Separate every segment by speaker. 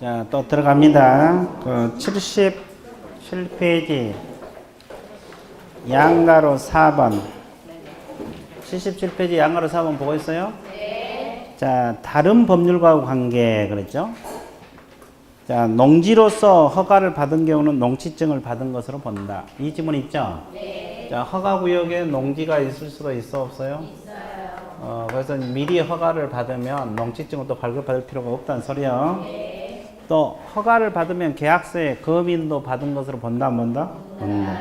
Speaker 1: 자, 또 들어갑니다. 그 77페이지 양가로 4번. 77페이지 양가로 4번 보고 있어요? 네. 자, 다른 법률과 관계 그랬죠? 자, 농지로서 허가를 받은 경우는 농지증을 받은 것으로 본다. 이 지문 있죠? 네. 자, 허가구역에 농지가 있을 수가 있어 없어요? 있어요. 그래서 미리 허가를 받으면 농지증을 또 발급받을 필요가 없다는 소리요. 네. 또 허가를 받으면 계약서에 검인도 받은 것으로 본다 안 본다? 본다.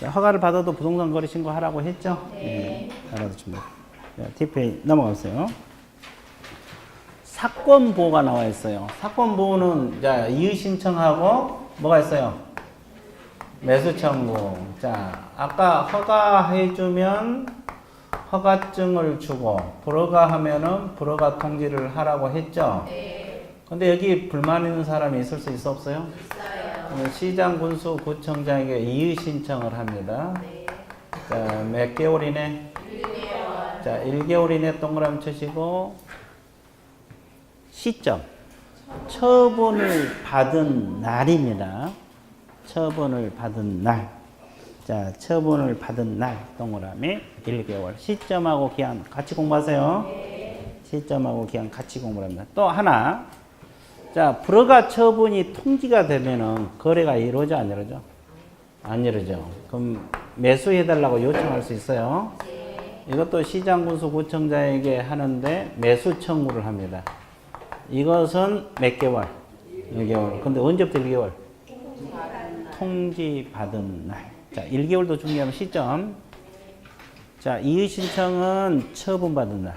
Speaker 1: 자, 허가를 받아도 부동산 거래 신고하라고 했죠? 네. 알아두십니다. TPA 넘어가세요. 사건 보호가 나와 있어요. 사건 보호는 자, 이의 신청하고 뭐가 있어요? 매수 청구. 자, 아까 허가해주면 허가증을 주고 불허가하면은 불허가 통지를 하라고 했죠. 네. 근데 여기 불만 있는 사람이 있을 수 있어 없어요? 있어요. 시장 군수 구청장에게 이의 신청을 합니다. 네. 자, 몇 개월이네? 1개월. 자, 1개월 이내 동그라미 치시고 시점. 처분을 받은 날입니다. 처분을 받은 날. 자, 처분을 받은 날 동그라미 1개월. 시점하고 기한 같이 공부하세요. 네. 시점하고 기한 같이 공부를 합니다. 또 하나. 자, 불허가 처분이 통지가 되면은 거래가 이루어져 안 이루어져? 안 이루어져. 그럼 매수해달라고 요청할 수 있어요. 네. 이것도 시장군수 구청장에게 하는데 매수 청구를 합니다. 이것은 몇 개월? 1개월. 근데 언제부터 1개월? 통지 받은 날. 자, 1개월도 중요하면 시점. 자, 이의 신청은 처분 받은 날.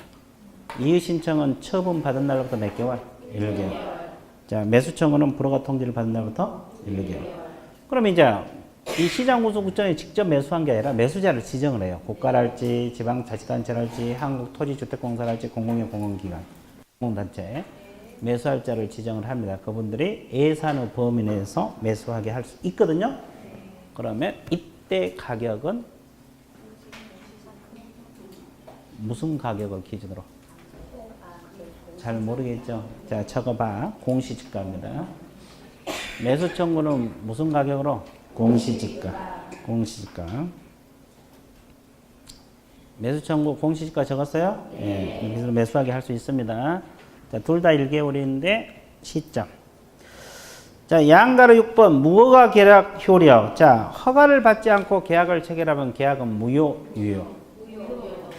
Speaker 1: 이의 신청은 처분 받은 날부터 몇 개월? 1개월. 자, 매수 청구는 불허가 통지를 받은 날부터 1개월. 그럼 이제 이 시장군수구청이 직접 매수한 게 아니라 매수자를 지정을 해요. 국가랄지, 지방자치단체랄지, 한국토지주택공사랄지, 공공의 공공기관, 공공단체. 매수할 자를 지정을 합니다. 그분들이 예산의 범위 내에서 매수하게 할 수 있거든요. 그러면 이때 가격은 무슨 가격을 기준으로? 잘 모르겠죠? 자, 적어봐. 공시지가입니다. 매수 청구는 무슨 가격으로? 공시지가. 공시지가. 매수 청구 공시지가 적었어요? 예. 네. 여기서 매수하게 할 수 있습니다. 자, 둘 다 1개월인데 시점. 자, 양가로 6번 무허가 계약 효력. 자, 허가를 받지 않고 계약을 체결하면 계약은 무효, 유효?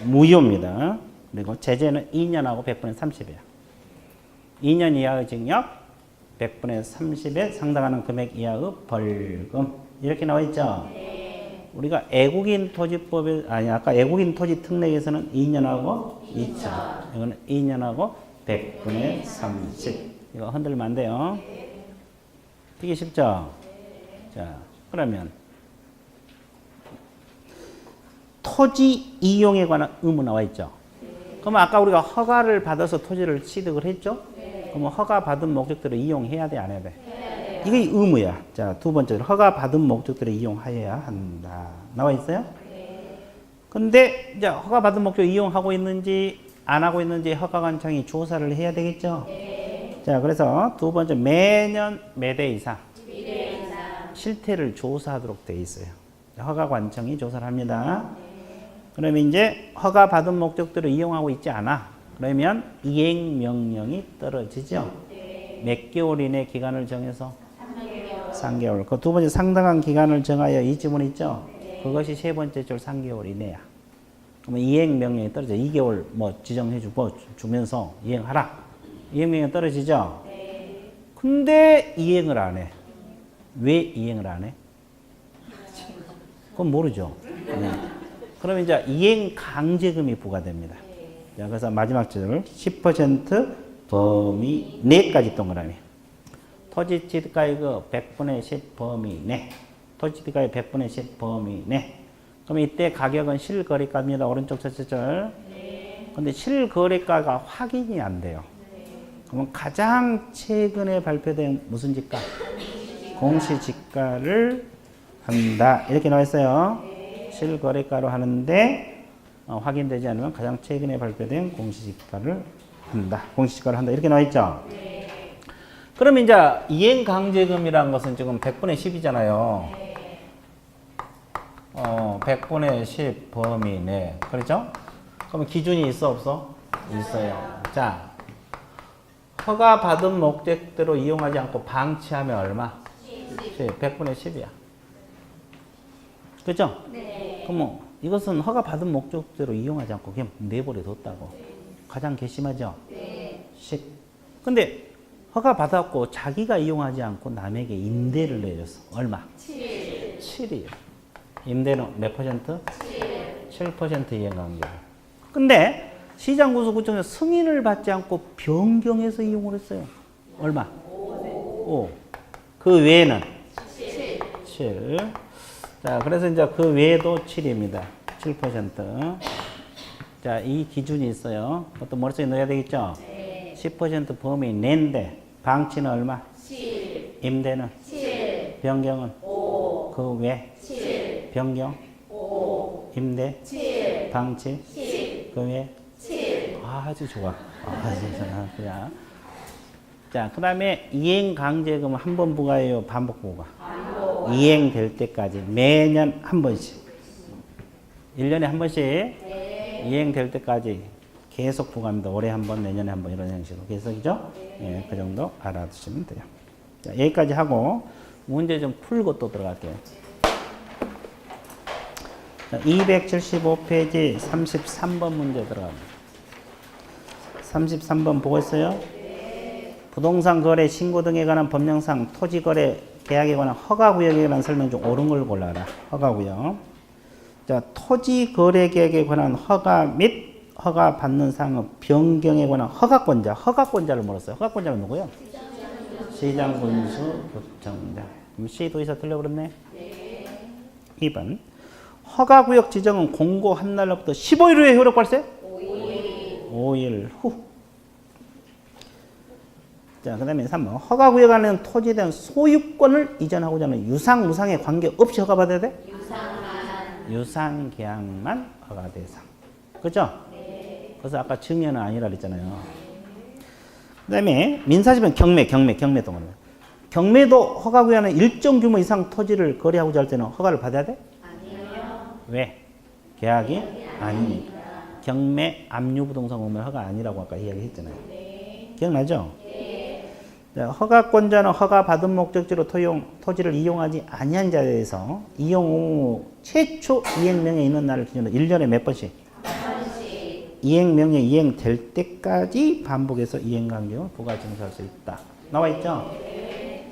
Speaker 1: 무효입니다. 그리고 제재는 2년하고 100분의 30이에요. 2년 이하의 징역, 100분의 30에 상당하는 금액 이하의 벌금. 이렇게 나와 있죠? 네. 우리가 애국인 토지법에, 아니, 아까 애국인 토지 특례에서는 2년하고 2천. 이거는 2년하고 100분의 30. 이거 흔들면 안 돼요. 되게 쉽죠? 자, 그러면 토지 이용에 관한 의무 나와 있죠? 그러면 아까 우리가 허가를 받아서 토지를 취득을 했죠? 그러면 허가 받은 목적대로 이용해야 돼, 안 해야 돼? 이게 의무야. 자, 두 번째로 허가 받은 목적대로 이용하여야 한다. 나와 있어요? 근데 이제 허가 받은 목적 이용하고 있는지 안 하고 있는지 허가관청이 조사를 해야 되겠죠? 자, 그래서 두 번째 매년 몇 회 이상 실태를 조사하도록 돼 있어요. 허가관청이 조사를 합니다. 그러면 이제 허가 받은 목적대로 이용하고 있지 않아. 그러면 이행명령이 떨어지죠. 몇 개월 이내 기간을 정해서? 3개월. 그 두 번째 상당한 기간을 정하여 이 지문 있죠? 그것이 세 번째 줄 3개월 이내야. 그러면 이행명령이 떨어져. 2개월 뭐 지정해주고 주면서 이행하라. 이행명령이 떨어지죠? 근데 이행을 안 해. 왜 이행을 안 해? 그건 모르죠. 네. 그러면 이제 이행 강제금이 부과됩니다. 자, 그래서 마지막 줄 10% 범위 내까지 동그라미. 토지취득가액의 100분의 10 범위 내. 토지취득가액 100분의 10 범위 내. 그럼 이때 가격은 실거래가입니다. 오른쪽 첫째 줄. 근데 실거래가가 확인이 안 돼요. 그러면 가장 최근에 발표된 무슨 지가? 공시지가를 한다. 이렇게 나와 있어요. 실거래가로 하는데 확인되지 않으면 가장 최근에 발표된 공시지가를 한다. 공시지가를 한다. 이렇게 나와 있죠. 그러면 이제 이행강제금이라는 것은 지금 100분의 10이잖아요. 100분의 10 범위 내. 그렇죠? 그러면 기준이 있어 없어? 있어요. 자, 허가받은 목적대로 이용하지 않고 방치하면 얼마? 100분의 10이야. 그죠? 네. 그럼 이것은 허가받은 목적대로 이용하지 않고 그냥 내버려 뒀다고. 가장 괘씸하죠? 네. 10. 근데 허가받았고 자기가 이용하지 않고 남에게 임대를 내줬어. 얼마? 7. 7이에요. 임대는 몇 퍼센트? 7. 7% 이행관계. 근데 시장군수구청에서 승인을 받지 않고 변경해서 이용을 했어요. 얼마? 5. 그 외에는? 7. 자, 그래서 이제 그 외에도 7입니다. 7%. 자, 이 기준이 있어요. 그것도 머릿속에 넣어야 되겠죠? 네. 10% 범위 내인데, 방치는 얼마? 7. 임대는? 7. 변경은? 5. 그 외? 7. 변경? 5. 임대? 7. 방치? 10. 그 외? 7. 아주 좋아. 아주 좋아. 그냥. 자, 그 다음에 이행강제금은 한 번 부과해요? 반복 부과? 반복. 이행될 때까지 매년 한 번씩. 1년에 한 번씩. 네. 이행될 때까지 계속 부과합니다. 올해 한 번, 내년에 한 번 이런 형식으로 계속이죠? 네. 예, 그 정도 알아두시면 돼요. 자, 여기까지 하고 문제 좀 풀고 또 들어갈게요. 자, 275페이지 33번 문제 들어갑니다. 33번 보고 있어요? 부동산 거래 신고 등에 관한 법령상 토지 거래 계약에 관한 허가구역에 관한 설명 중 옳은 걸 골라라. 허가구역. 자, 토지 거래 계약에 관한 허가 및 허가 받는 사항의 변경에 관한 허가권자. 허가권자를 물었어요. 허가권자는 누구요? 시장군수 구청장. 그럼 시도의사 틀려버렸네. 네. 2번. 허가구역 지정은 공고 한 날로부터 15일 후에 효력 발생? 5일 후. 자, 그 다음에 3번. 허가구역 안에는 토지에 대한 소유권을 이전하고자 하는 유상, 무상에 관계없이 허가받아야 돼? 유상계약만 허가 대상. 그죠? 네. 그래서 아까 증여는 아니라 그랬잖아요. 그 다음에 민사집은 경매 동안. 경매도 허가구역 안에 일정 규모 이상 토지를 거래하고자 할 때는 허가를 받아야 돼? 아니요. 왜? 계약이 아니니까. 경매 압류부동산 공매 허가 아니라고 아까 이야기했잖아요. 네. 기억나죠? 자, 허가권자는 허가받은 목적지로 토지를 이용하지 아니한 자에 대해서 이용 후 최초 이행명령이 있는 날을 기준으로 1년에 몇 번씩? 한 번씩. 이행명령이 이행될 때까지 반복해서 이행간격을 부가징수할 수 있다. 나와 있죠? 네.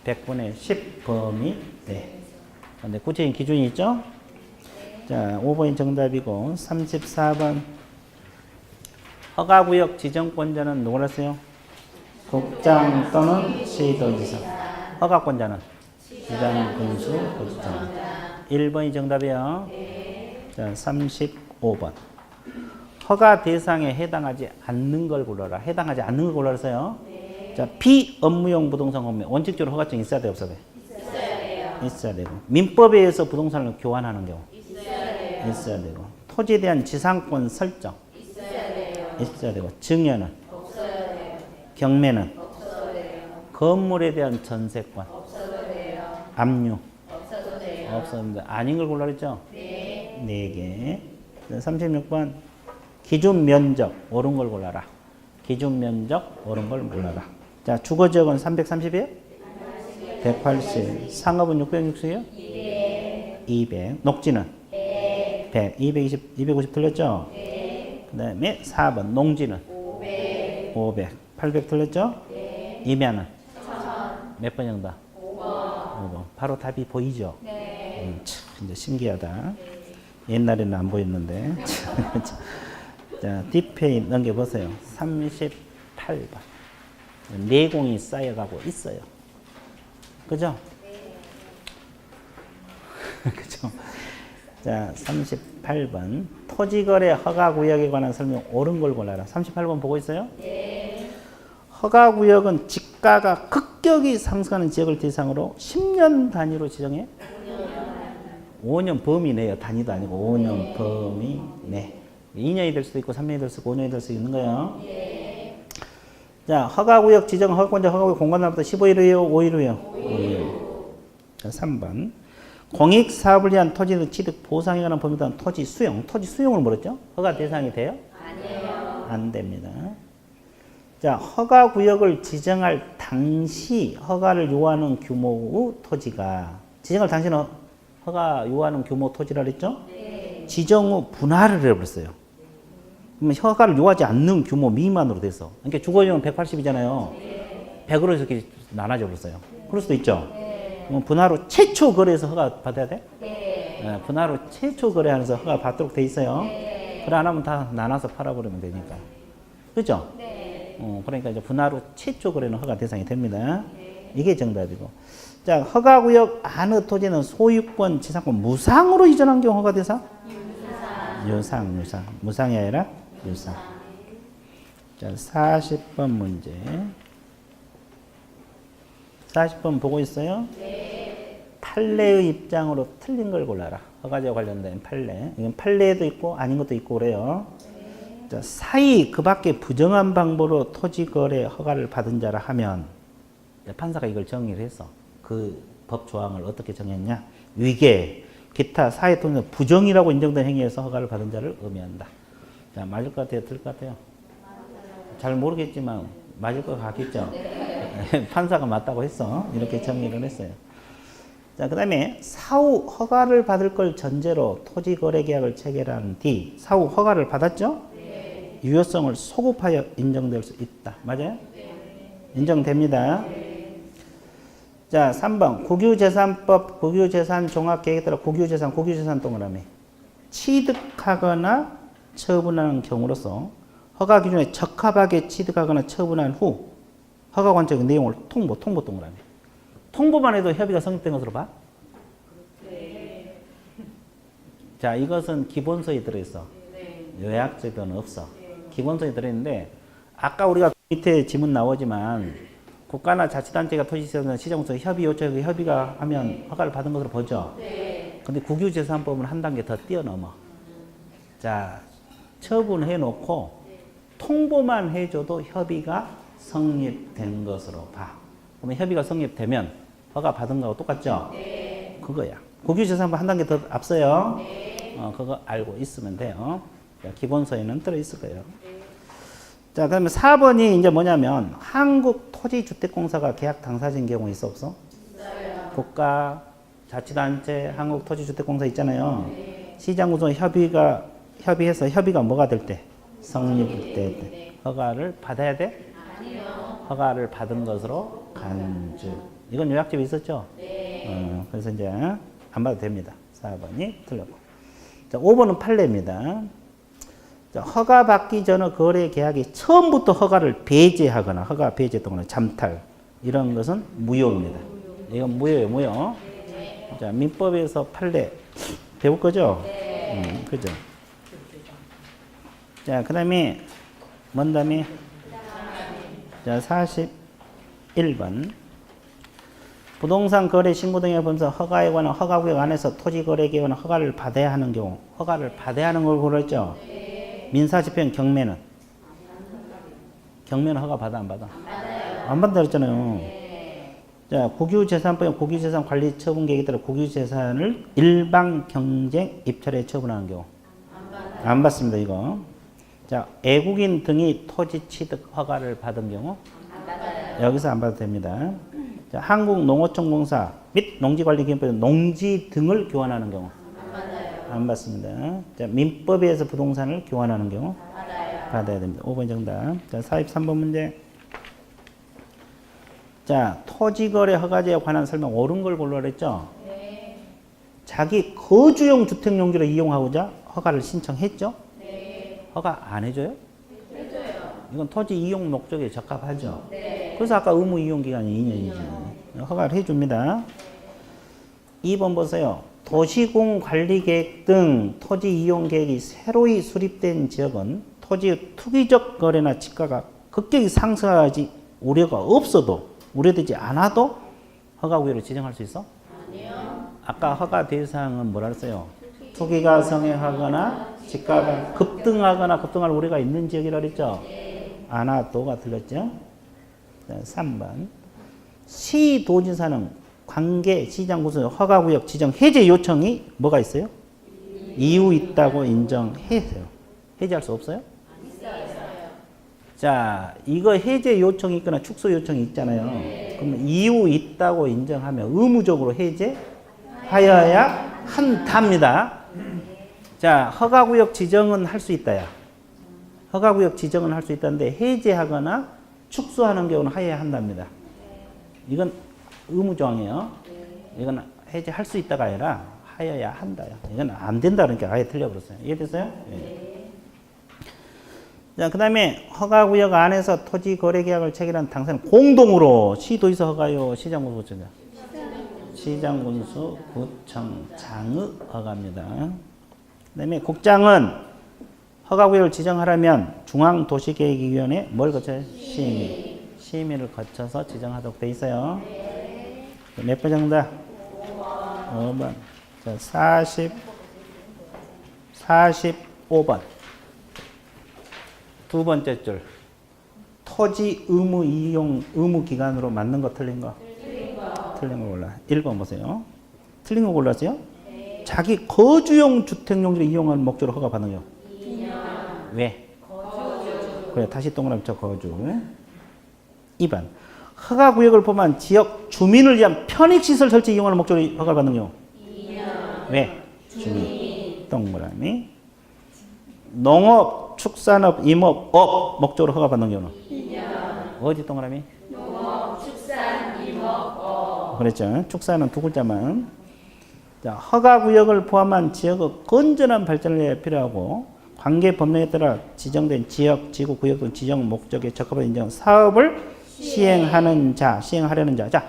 Speaker 1: 100분의 10 범위 네. 근데 구체적인 기준이 있죠? 자, 5번이 정답이고 34번 허가구역 지정권자는 누구라 했어요? 국장 또는 시도지사. 허가권자는 시장군수 구청. 1번이 정답이에요. 자, 35번. 허가 대상에 해당하지 않는 걸 골라라. 해당하지 않는 걸 골라서요. 자, 비업무용 부동산 공매. 원칙적으로 허가증이 있어야 돼, 없어야 돼? 있어야 돼요. 있어야 되고. 민법에 의해서 부동산을 교환하는 경우. 있어야 돼요. 있어야 되고. 토지에 대한 지상권 설정. 있어야 돼요. 있어야 되고. 증여는? 없어야 돼요. 경매는? 없어도 돼요. 건물에 대한 전세권? 없어도 돼요. 압류? 없어도 돼요. 없어도 돼요. 아닌 걸 골라 그랬죠? 네. 4개. 36번. 기준 면적 옳은 걸 골라라. 기준 면적 옳은 걸 골라라. 자, 주거지역은 330이에요? 180. 상업은 660이에요? 200. 녹지는? 100. 250 틀렸죠? 그 다음에 4번. 농지는? 500. 800 틀렸죠? 임야는? 1000. 몇 번 정도? 5번. 바로 답이 보이죠? 네. 참, 이제 신기하다. 옛날에는 안 보였는데. 자, 뒷페이 넘겨보세요. 38번. 내공이 쌓여가고 있어요. 그죠? 그죠? 자, 38번. 토지거래 허가구역에 관한 설명 옳은 걸 골라라. 38번 보고 있어요? 네. 허가구역은 지가가 급격히 상승하는 지역을 대상으로 10년 단위로 지정해? 5년 범위 내요. 단위도 아니고 5년 범위 내. 2년이 될 수도 있고 3년이 될 수도 있고 5년이 될 수도 있는 거예요. 네. 자, 허가구역 지정 허가권자 허가구역 공간날부터 15일이에요? 5일이에요? 5일. 자, 3번. 공익사업을 위한 토지 취득 보상에 관한 법에 따른 토지 수용. 토지 수용을 물었죠? 허가 대상이 돼요?
Speaker 2: 아니에요.
Speaker 1: 안 됩니다. 자, 허가구역을 지정할 당시 허가를 요하는 규모의 토지가 지정할 당시는 허가 요하는 규모 토지라 그랬죠?
Speaker 2: 네.
Speaker 1: 지정 후 분할을 해버렸어요. 그러면 허가를 요하지 않는 규모 미만으로 돼서. 그러니까 주거지역은 180이잖아요. 100으로 이렇게 나눠져 버렸어요. 그럴 수도 있죠. 그럼 분할 후 최초 거래에서 허가 받아야 돼? 네, 분할 후 최초 거래하면서 허가 받도록 돼 있어요. 그래 안 하면 다 나눠서 팔아버리면 되니까. 그죠? 그러니까 이제 분할 후 최초 거래는 허가 대상이 됩니다. 이게 정답이고. 자, 허가구역 안의 토지는 소유권, 지상권 무상으로 이전한 경우 허가 대상? 유상. 무상이 아니라 유상. 자, 40번 문제. 40번 보고 있어요? 네. 판례의 입장으로 틀린 걸 골라라. 허가제와 관련된 판례. 이건 판례도 있고 아닌 것도 있고 그래요. 자, 사이 그 밖에 부정한 방법으로 토지 거래 허가를 받은 자라 하면 판사가 이걸 정의를 했어. 그 법 조항을 어떻게 정했냐? 위계, 기타 사회 통해서 부정이라고 인정된 행위에서 허가를 받은 자를 의미한다. 자, 맞을 것 같아요? 틀릴 것 같아요? 잘 모르겠지만 맞을 것 같겠죠? 판사가 맞다고 했어. 이렇게 정의를 했어요. 자, 그 다음에 사후 허가를 받을 걸 전제로 토지 거래 계약을 체결한 뒤 사후 허가를 받았죠? 네. 유효성을 소급하여 인정될 수 있다. 맞아요? 네. 인정됩니다. 네. 자, 3번 국유재산법 국유재산종합계획에 따라 국유재산 동그라미 취득하거나 처분하는 경우로서 허가 기준에 적합하게 취득하거나 처분한 후 허가 관청의 내용을 통보 동그라미. 통보만 해도 협의가 성립된 것으로 봐? 네. 자, 이것은 기본서에 들어있어. 네. 요약적은 없어. 네. 기본서에 들어있는데 아까 우리가 밑에 지문 나오지만 국가나 자치단체가 토지시설이나 시정부서 협의 요청에 협의가 하면 허가를 받은 것으로 보죠. 네. 근데 국유재산법은 한 단계 더 뛰어넘어. 자, 처분해 놓고 통보만 해줘도 협의가 성립된 것으로 봐. 그러면 협의가 성립되면 허가 받은 거하고 똑같죠? 네. 그거야. 국유재산법 한 단계 더 앞서요. 네. 그거 알고 있으면 돼요. 기본서에는 들어있을 거예요. 네. 자, 그러면 4번이 이제 뭐냐면 한국토지주택공사가 계약 당사자인 경우 있어 없어? 있어요. 국가, 자치단체, 한국토지주택공사 있잖아요. 네. 시장구조 협의해서 협의가 뭐가 될 때? 성립될 때. 허가를 받아야 돼? 아니요. 허가를 받은 것으로 간주. 이건 요약집에 있었죠? 네. 그래서 이제 안 봐도 됩니다. 4번이 틀렸고. 자, 5번은 판례입니다. 자, 허가 받기 전의 거래 계약이 처음부터 허가를 배제하거나 허가 배제했거나 잠탈 이런 것은 무효입니다. 이건 무효예요, 무효. 자, 민법에서 판례 배울 거죠? 그죠? 자, 그 다음에 뭔 다음에? 자, 41번. 부동산 거래 신고 등에 보면서 허가에 관한 허가구역 안에서 토지 거래 기관은 허가를 받아야 하는 경우, 허가를 받아야 하는 걸 고르죠. 민사집행 경매는 허가 받아 안 받아? 안 받는다 그랬잖아요. 자, 국유재산법 국유재산관리처분계획에 따라 국유재산을 일방 경쟁 입찰에 처분하는 경우 안 받습니다. 이거. 자, 외국인 등이 토지 취득 허가를 받은 경우 여기서 안 받아도 됩니다. 자, 한국농어촌공사 및 농지관리기금법 농지 등을 교환하는 경우 안 받습니다. 자, 민법에서 부동산을 교환하는 경우 받아야 됩니다. 5번 정답. 자, 43번 문제. 자, 토지거래 허가제에 관한 설명 옳은 걸 골라라 했죠? 네. 자기 거주용 주택용지로 이용하고자 허가를 신청했죠? 네. 허가 안 해줘요? 해줘요. 이건 토지 이용 목적에 적합하죠? 네. 그래서 아까 의무 이용 기간이 2년이지. 허가를 해줍니다. 2번 보세요. 도시공 관리계획 등 토지 이용 계획이 새로이 수립된 지역은 토지의 투기적 거래나 지가가 급격히 상승하지 우려가 없어도 우려되지 않아도 허가구역을 지정할 수 있어? 아니요. 아까 허가 대상은 뭐라 그랬어요? 투기가 성행하거나 지가가 급등하거나 급등할 우려가 있는 지역이라 그랬죠? 네. 않아도가 틀렸죠? 3번. 시도지사는 관계 시장 구성 허가구역 지정 해제 요청이 뭐가 있어요? 이유 있다고 인정해서요. 해제할 수 없어요? 자, 이거 해제 요청이 있거나 축소 요청이 있잖아요. 그러면 이유 있다고 인정하면 의무적으로 해제하여야 한답니다. 자, 허가구역 지정은 할 수 있다야. 허가구역 지정은 할 수 있다는데 해제하거나 축소하는 경우는 하여야 한답니다. 이건 의무조항이에요. 이건 해제할 수 있다가 아니라 하여야 한다요. 이건 안 된다 그러니까 아예 틀려버렸어요. 이해됐어요? 네. 자, 그 다음에 허가구역 안에서 토지거래계약을 체결한 당사는 공동으로 시도지사 허가요, 시장군수 구청장. 시장군수 구청장의 허가입니다. 그 다음에 국장은 허가구역을 지정하려면 중앙도시계획위원회 뭘 거쳐요? 심의. 심의를 거쳐서 지정하도록 돼 있어요. 몇 번 정답? 5번. 자, 45번. 두 번째 줄. 토지 의무 이용 의무 기간으로 맞는 거 틀린 거? 틀린 거 골라. 1번 보세요. 틀린 거 골랐어요? 자기 거주용 주택용지를 이용하는 목적으로 허가 받는 경우. 왜? 거주. 그래, 다시 동그라미 쳐 거주. 2번. 허가구역을 포함한 지역 주민을 위한 편익시설 설치 이용하는 목적으로 허가를 받는 경우. 왜? 주민. 동그라미. 농업, 축산업, 임업, 업 목적으로 허가 받는 경우는. 어디 동그라미? 농업, 축산, 임업, 업. 그랬죠. 축산은 두 글자만. 자, 허가구역을 포함한 지역의 건전한 발전을 위해 필요하고 관계 법령에 따라 지정된 지역, 지구, 구역 등 지정 목적에 적합한 인정 사업을 시행하는 자, 시행하려는 자. 자,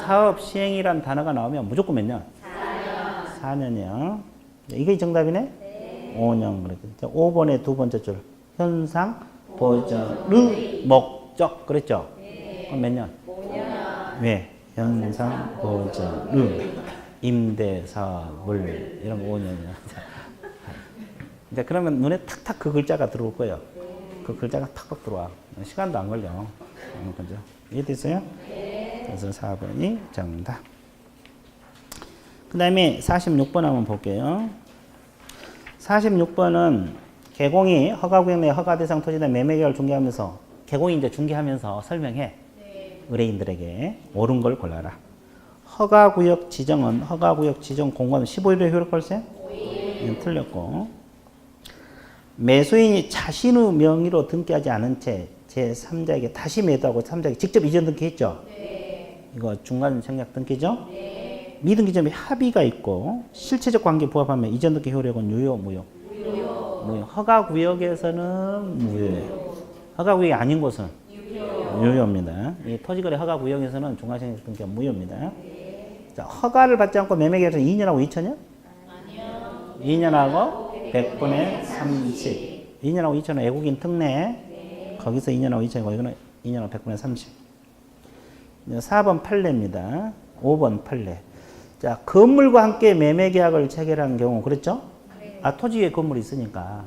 Speaker 1: 사업 시행이란 단어가 나오면 무조건 몇 년? 4년이요. 이게 정답이네? 5년. 그랬죠. 5번의 두 번째 줄. 현상, 보전의 목적. 그랬죠? 그럼 몇 년? 5년. 왜? 현상, 보전의 임대사업을 이런 거 5년이야. 이제 그러면 눈에 탁탁 그 글자가 들어올 거예요. 그 글자가 탁탁 들어와. 시간도 안 걸려. 그죠? 이해됐어요? 네. 그래서 4번이 정답. 그 다음에 46번 한번 볼게요. 46번은 개공이 허가구역 내 허가대상 토지나 매매계약을 중개하면서 개공이 이제 중개하면서 설명해. 의뢰인들에게 옳은 걸 골라라. 허가구역 지정은 허가구역 지정 공고는 15일에 효력발생? 틀렸고. 매수인이 자신의 명의로 등기하지 않은 채 제3자에게 다시 매도하고 3자에게 직접 이전 등기했죠? 네. 이거 중간 생략 등기죠? 네. 미등기 점에 합의가 있고 실체적 관계에 부합하면 이전 등기 효력은 유효, 무효? 무효. 허가구역에서는 무효예요. 허가구역이 아닌 곳은 유효입니다. 이 토지거래 허가구역에서는 중간 생략 등기가 무효입니다. 네. 자, 허가를 받지 않고 매매계약에서 2년하고 2천이요? 아니요. 2년하고 100분의 30. 2년하고 2천은 외국인 특례. 네. 거기서 2년하고 2천이고 이거는 2년하고 100분의 30. 4번 판례입니다. 5번 판례. 자, 건물과 함께 매매 계약을 체결한 경우 그랬죠? 네. 아, 토지 위에 건물이 있으니까.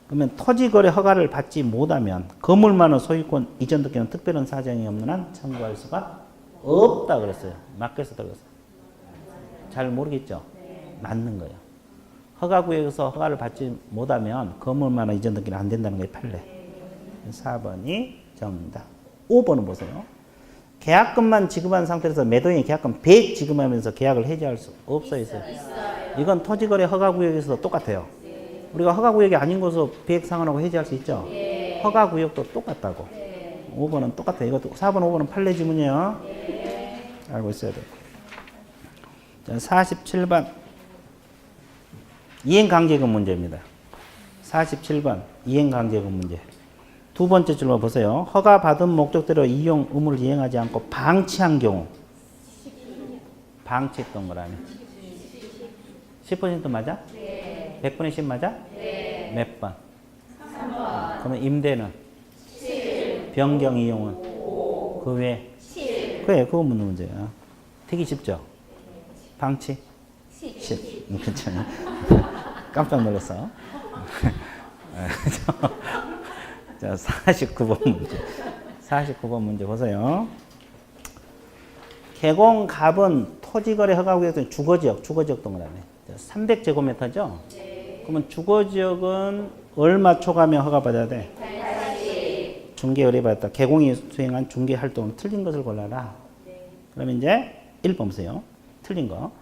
Speaker 1: 그러면 토지거래 허가를 받지 못하면 건물만의 소유권 이전 등기는 특별한 사정이 없는 한 청구할 수가 없다 그랬어요. 맞겠어, 들었어요? 잘 모르겠죠? 네. 맞는 거예요. 허가구역에서 허가를 받지 못하면 건물만의 이전 등기는 안 된다는 게 판례. 4번이 정답. 5번은 보세요. 계약금만 지급한 상태에서 매도인이 계약금 100 지급하면서 계약을 해지할 수 없어요. 이건 토지거래 허가구역에서도 똑같아요. 우리가 허가구역이 아닌 곳에서 100 상환하고 해지할 수 있죠. 허가구역도 똑같다고. 5번은 똑같아요. 이것도 4번, 5번은 판례 지문이에요. 알고 있어야 돼요. 자, 47번. 이행관계금 문제입니다. 47번 이행관계금 문제. 두 번째 줄로 보세요. 허가 받은 목적대로 이용 의무를 이행하지 않고 방치한 경우. 방치했던 거라면. 10% 맞아? 네. 100분의 10 맞아? 네. 몇 번? 3번. 그러면 임대는? 7. 변경 이용은? 5. 그 외에? 7. 그래, 그거 묻는 문제야. 되게 쉽죠? 방치? 10. 그렇죠. 깜짝 놀랐어. 자, 49번 문제. 49번 문제 보세요. 개공갑은 토지거래 허가구역은 주거지역 동그라미. 300제곱미터죠? 그러면 주거지역은 얼마 초과면 허가받아야 돼? 80. 중개 의뢰받았다. 개공이 수행한 중개 활동은 틀린 것을 골라라. 그러면 이제 1번 보세요. 틀린 거.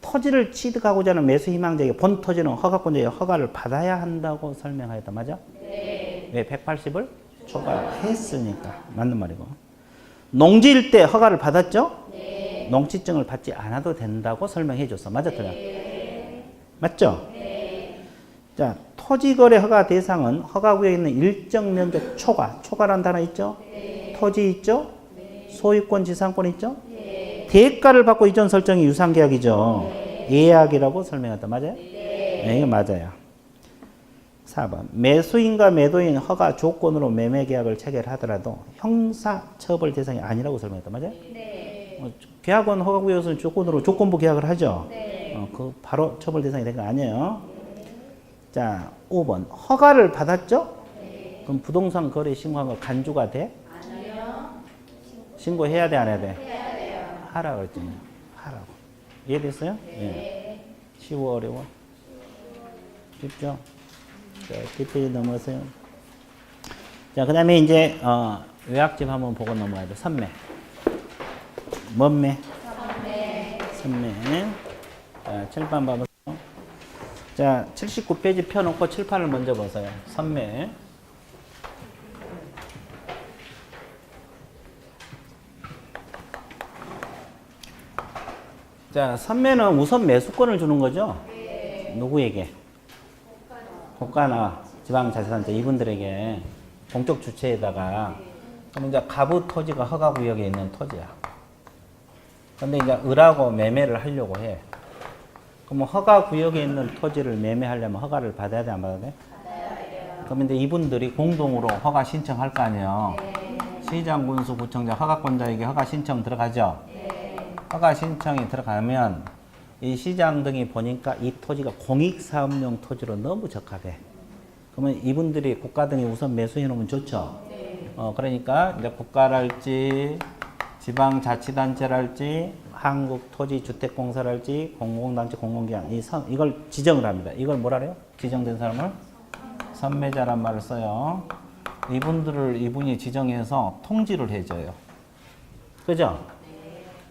Speaker 1: 토지를 취득하고자 하는 매수 희망자에게 본 토지는 허가권자의 허가를 받아야 한다고 설명하였다. 맞아? 네. 왜 180을 초과했으니까. 맞는 말이고. 농지일 때 허가를 받았죠? 네. 농지증을 받지 않아도 된다고 설명해 줬어. 맞아? 틀려? 네. 맞죠? 네. 자, 토지거래 허가 대상은 허가구역에 있는 일정 면적 초과라는 단어 있죠? 네. 토지 있죠? 네. 소유권, 지상권 있죠? 네. 대가를 받고 이전 설정이 유상계약이죠? 네. 예약이라고 설명했다. 맞아요? 네. 네, 이거 맞아요. 4번. 매수인과 매도인 허가 조건으로 매매 계약을 체결하더라도 형사처벌 대상이 아니라고 설명했다. 맞아요? 네. 계약원 허가구역에서는 조건부 계약을 하죠? 네. 그 바로 처벌 대상이 된 거 아니에요? 자, 5번. 허가를 받았죠? 네. 그럼 부동산 거래 신고한 거 간주가 돼? 아니요. 신고해야 돼, 안 해야 돼? 해야 돼요. 하라고 그랬잖아요. 하라고. 이해됐어요? 네. 네. 쉬워, 어려워? 쉽죠? 자, 디테일 넘어가세요. 자, 그 다음에 이제, 요약집 한번 보고 넘어가야 돼. 선매. 뭔 매? 선매. 자, 칠판 봐보세요. 자, 79페이지 펴놓고 칠판을 먼저 보세요. 선매. 자, 선매는 우선 매수권을 주는 거죠? 네. 누구에게? 국가나 지방자치단체 이분들에게 공적 주체에다가. 그럼 이제 가부 토지가 허가구역에 있는 토지야. 근데 이제 을하고 매매를 하려고 해. 그럼 허가구역에 있는 토지를 매매하려면 허가를 받아야 돼, 안 받아야 돼? 받아야 돼요. 그럼 이제 이분들이 공동으로 허가 신청할 거 아니에요? 네. 시장, 군수, 구청장, 허가권자에게 허가 신청 들어가죠? 네. 허가 신청이 들어가면 이 시장 등이 보니까 이 토지가 공익사업용 토지로 너무 적합해. 그러면 이분들이 국가 등이 우선 매수해 놓으면 좋죠? 네. 그러니까 이제 국가랄지 지방자치단체랄지 한국토지주택공사랄지 공공단체 공공기관 이걸 지정을 합니다. 이걸 뭐라 그래요? 지정된 사람을 선매자란 말을 써요. 이분이 지정해서 통지를 해줘요. 그죠?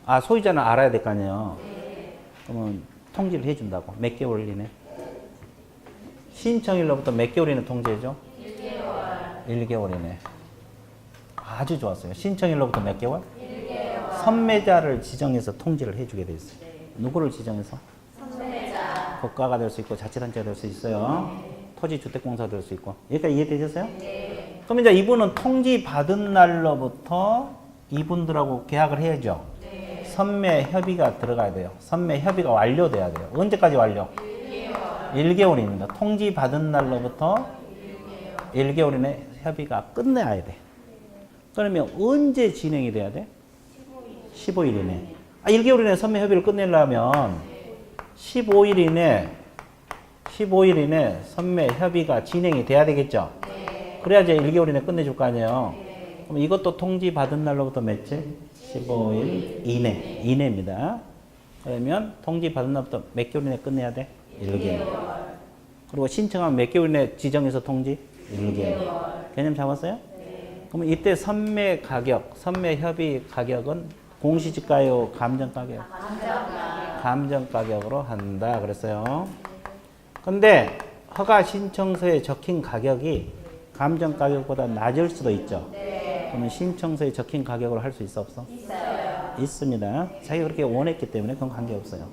Speaker 1: 아, 소유자는 알아야 될 거 아니에요. 그러면 통지를 해준다고. 몇 개월 이내? 신청일로부터 몇 개월 이내 통지해줘? 1개월. 1개월 이내. 아주 좋았어요. 신청일로부터 몇 개월? 1개월. 선매자를 지정해서 통지를 해주게 돼 있어요. 네. 누구를 지정해서? 선매자. 국가가 될 수 있고 자치단체가 될 수 있어요. 네. 토지주택공사가 될 수 있고. 여기까지 이해되셨어요? 네. 그럼 이제 이분은 통지 받은 날로부터 이분들하고 계약을 해야죠. 네. 선매 협의가 들어가야 돼요. 선매 협의가 완료돼야 돼요. 언제까지 완료? 1개월. 1개월입니다. 통지 받은 날로부터 1개월 이내 협의가 끝내야 돼. 그러면 언제 진행이 돼야 돼? 15일 이내. 1개월 이내 선매 협의를 끝내려면 15일 이내 선매 협의가 진행이 돼야 되겠죠? 그래야지 1개월 이내 끝내줄 거 아니에요? 그럼 이것도 통지 받은 날로부터 며칠? 15일 이내입니다. 그러면 통지 받은 날부터 몇 개월 이내 끝내야 돼? 1개월. 그리고 신청하면 몇 개월 이내 지정해서 통지? 1개월. 개념 잡았어요? 그러면 이때 선매 가격, 선매 협의 가격은 공시지가요, 감정가격? 감정가격으로 한다 그랬어요. 근데 허가 신청서에 적힌 가격이 감정가격보다 낮을 수도 있죠. 그러면 신청서에 적힌 가격으로 할 수 있어 없어? 있어요. 있습니다. 자기가 그렇게 원했기 때문에 그건 관계없어요.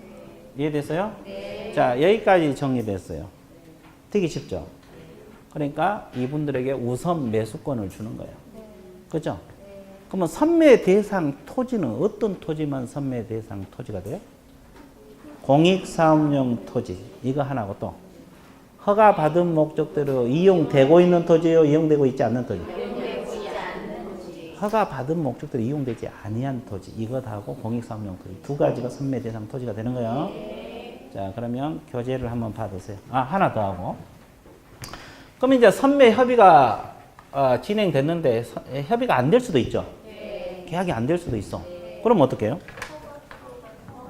Speaker 1: 이해됐어요? 네. 자, 여기까지 정리됐어요. 되게 쉽죠? 그러니까 이분들에게 우선 매수권을 주는 거예요. 그죠? 그러면 선매 대상 토지는 어떤 토지만 선매 대상 토지가 돼요? 공익사업용 토지. 이거 하나고 또 허가 받은 목적대로 이용되고 있는 토지요, 이용되고 있지 않는 토지? 허가 받은 목적대로 이용되지 아니한 토지. 이것하고 공익사업용 토지. 두 가지가 선매 대상 토지가 되는 거예요. 자, 그러면 교재를 한번 받으세요. 하나 더 하고. 그럼 이제 선매 협의가 진행됐는데 협의가 안 될 수도 있죠. 계약이 안 될 수도 있어. 그럼 어떻게 해요?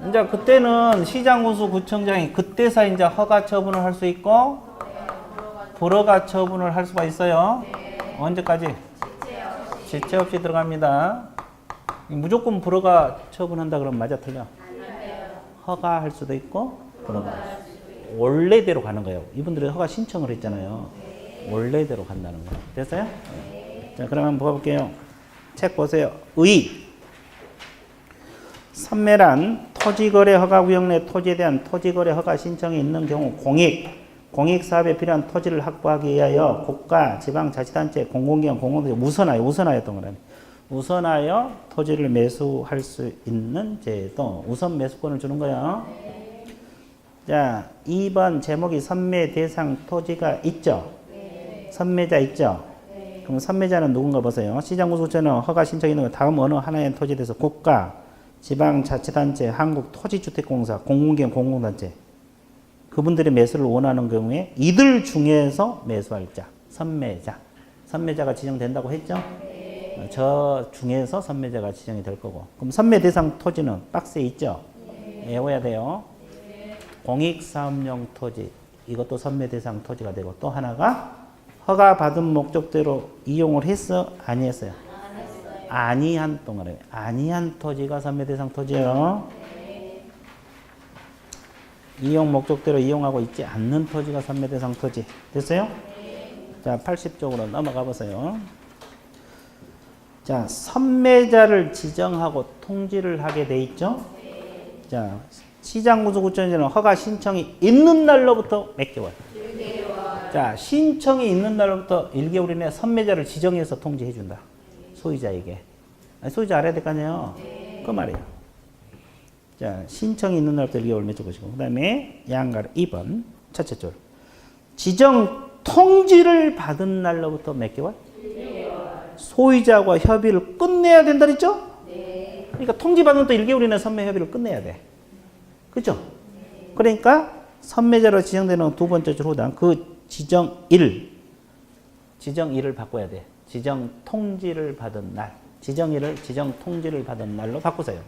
Speaker 1: 이제 그때는 시장군수구청장이 그때서 이제 허가 처분을 할 수 있고 불허가 처분을 할 수가 있어요. 언제까지? 지체 없이 들어갑니다. 무조건 불허가 처분한다 그러면 맞아 틀려? 허가할 수도 있고 불허가 원래대로 가는 거예요. 이분들이 허가 신청을 했잖아요. 원래대로 간다는 거예요. 됐어요? 자, 그럼 한번 볼게요. 책 보세요. 선매란 토지거래 허가구역 내 토지에 대한 토지거래 허가 신청이 있는 경우 공익사업에 필요한 토지를 확보하기 위하여 국가, 지방자치단체, 공공기관, 공공단체 우선하였던 거라네. 우선하여 토지를 매수할 수 있는 제도. 우선 매수권을 주는 거야. 자, 2번 제목이 선매 대상 토지가 있죠? 선매자 있죠? 그럼 선매자는 누군가 보세요. 시장군수구청은 허가 신청이 있는 거 다음 어느 하나의 토지에 대해서 국가, 지방자치단체, 한국토지주택공사, 공공기관, 공공단체 그분들이 매수를 원하는 경우에 이들 중에서 매수할 자, 선매자. 선매자가 지정된다고 했죠? 저 중에서 선매자가 지정이 될 거고. 그럼 선매 대상 토지는 박스에 있죠? 외워야 돼요. 공익사업용 토지. 이것도 선매 대상 토지가 되고 또 하나가 허가받은 목적대로 이용을 했어? 아니했어요? 아니한 동안에 아니한 토지가 선매 대상 토지예요. 이용 목적대로 이용하고 있지 않는 토지가 선매 대상 토지. 됐어요? 자, 80쪽으로 넘어가 보세요. 자, 선매자를 지정하고 통지를 하게 돼 있죠? 자, 시장군수구청에는 허가 신청이 있는 날로부터 몇 개월? 1개월. 자, 신청이 있는 날로부터 1개월 이내 선매자를 지정해서 통지해 준다. 소유자에게. 소유자 알아야 될 거 아니에요? 그 말이에요. 자, 신청이 있는 날부터 1개월 맺을 것이고, 그 다음에 양가로 2번, 첫째 줄. 지정 통지를 받은 날로부터 몇 개월? 1개월. 소유자와 협의를 끝내야 된다 그랬죠? 네. 그러니까 통지받은 또 1개월 이내 선매 협의를 끝내야 돼. 그죠? 그러니까 선매자로 지정되는 두 번째 줄 후단, 그 지정일을 바꿔야 돼. 지정 통지를 받은 날. 지정일을 지정 통지를 받은 날로 바꾸세요.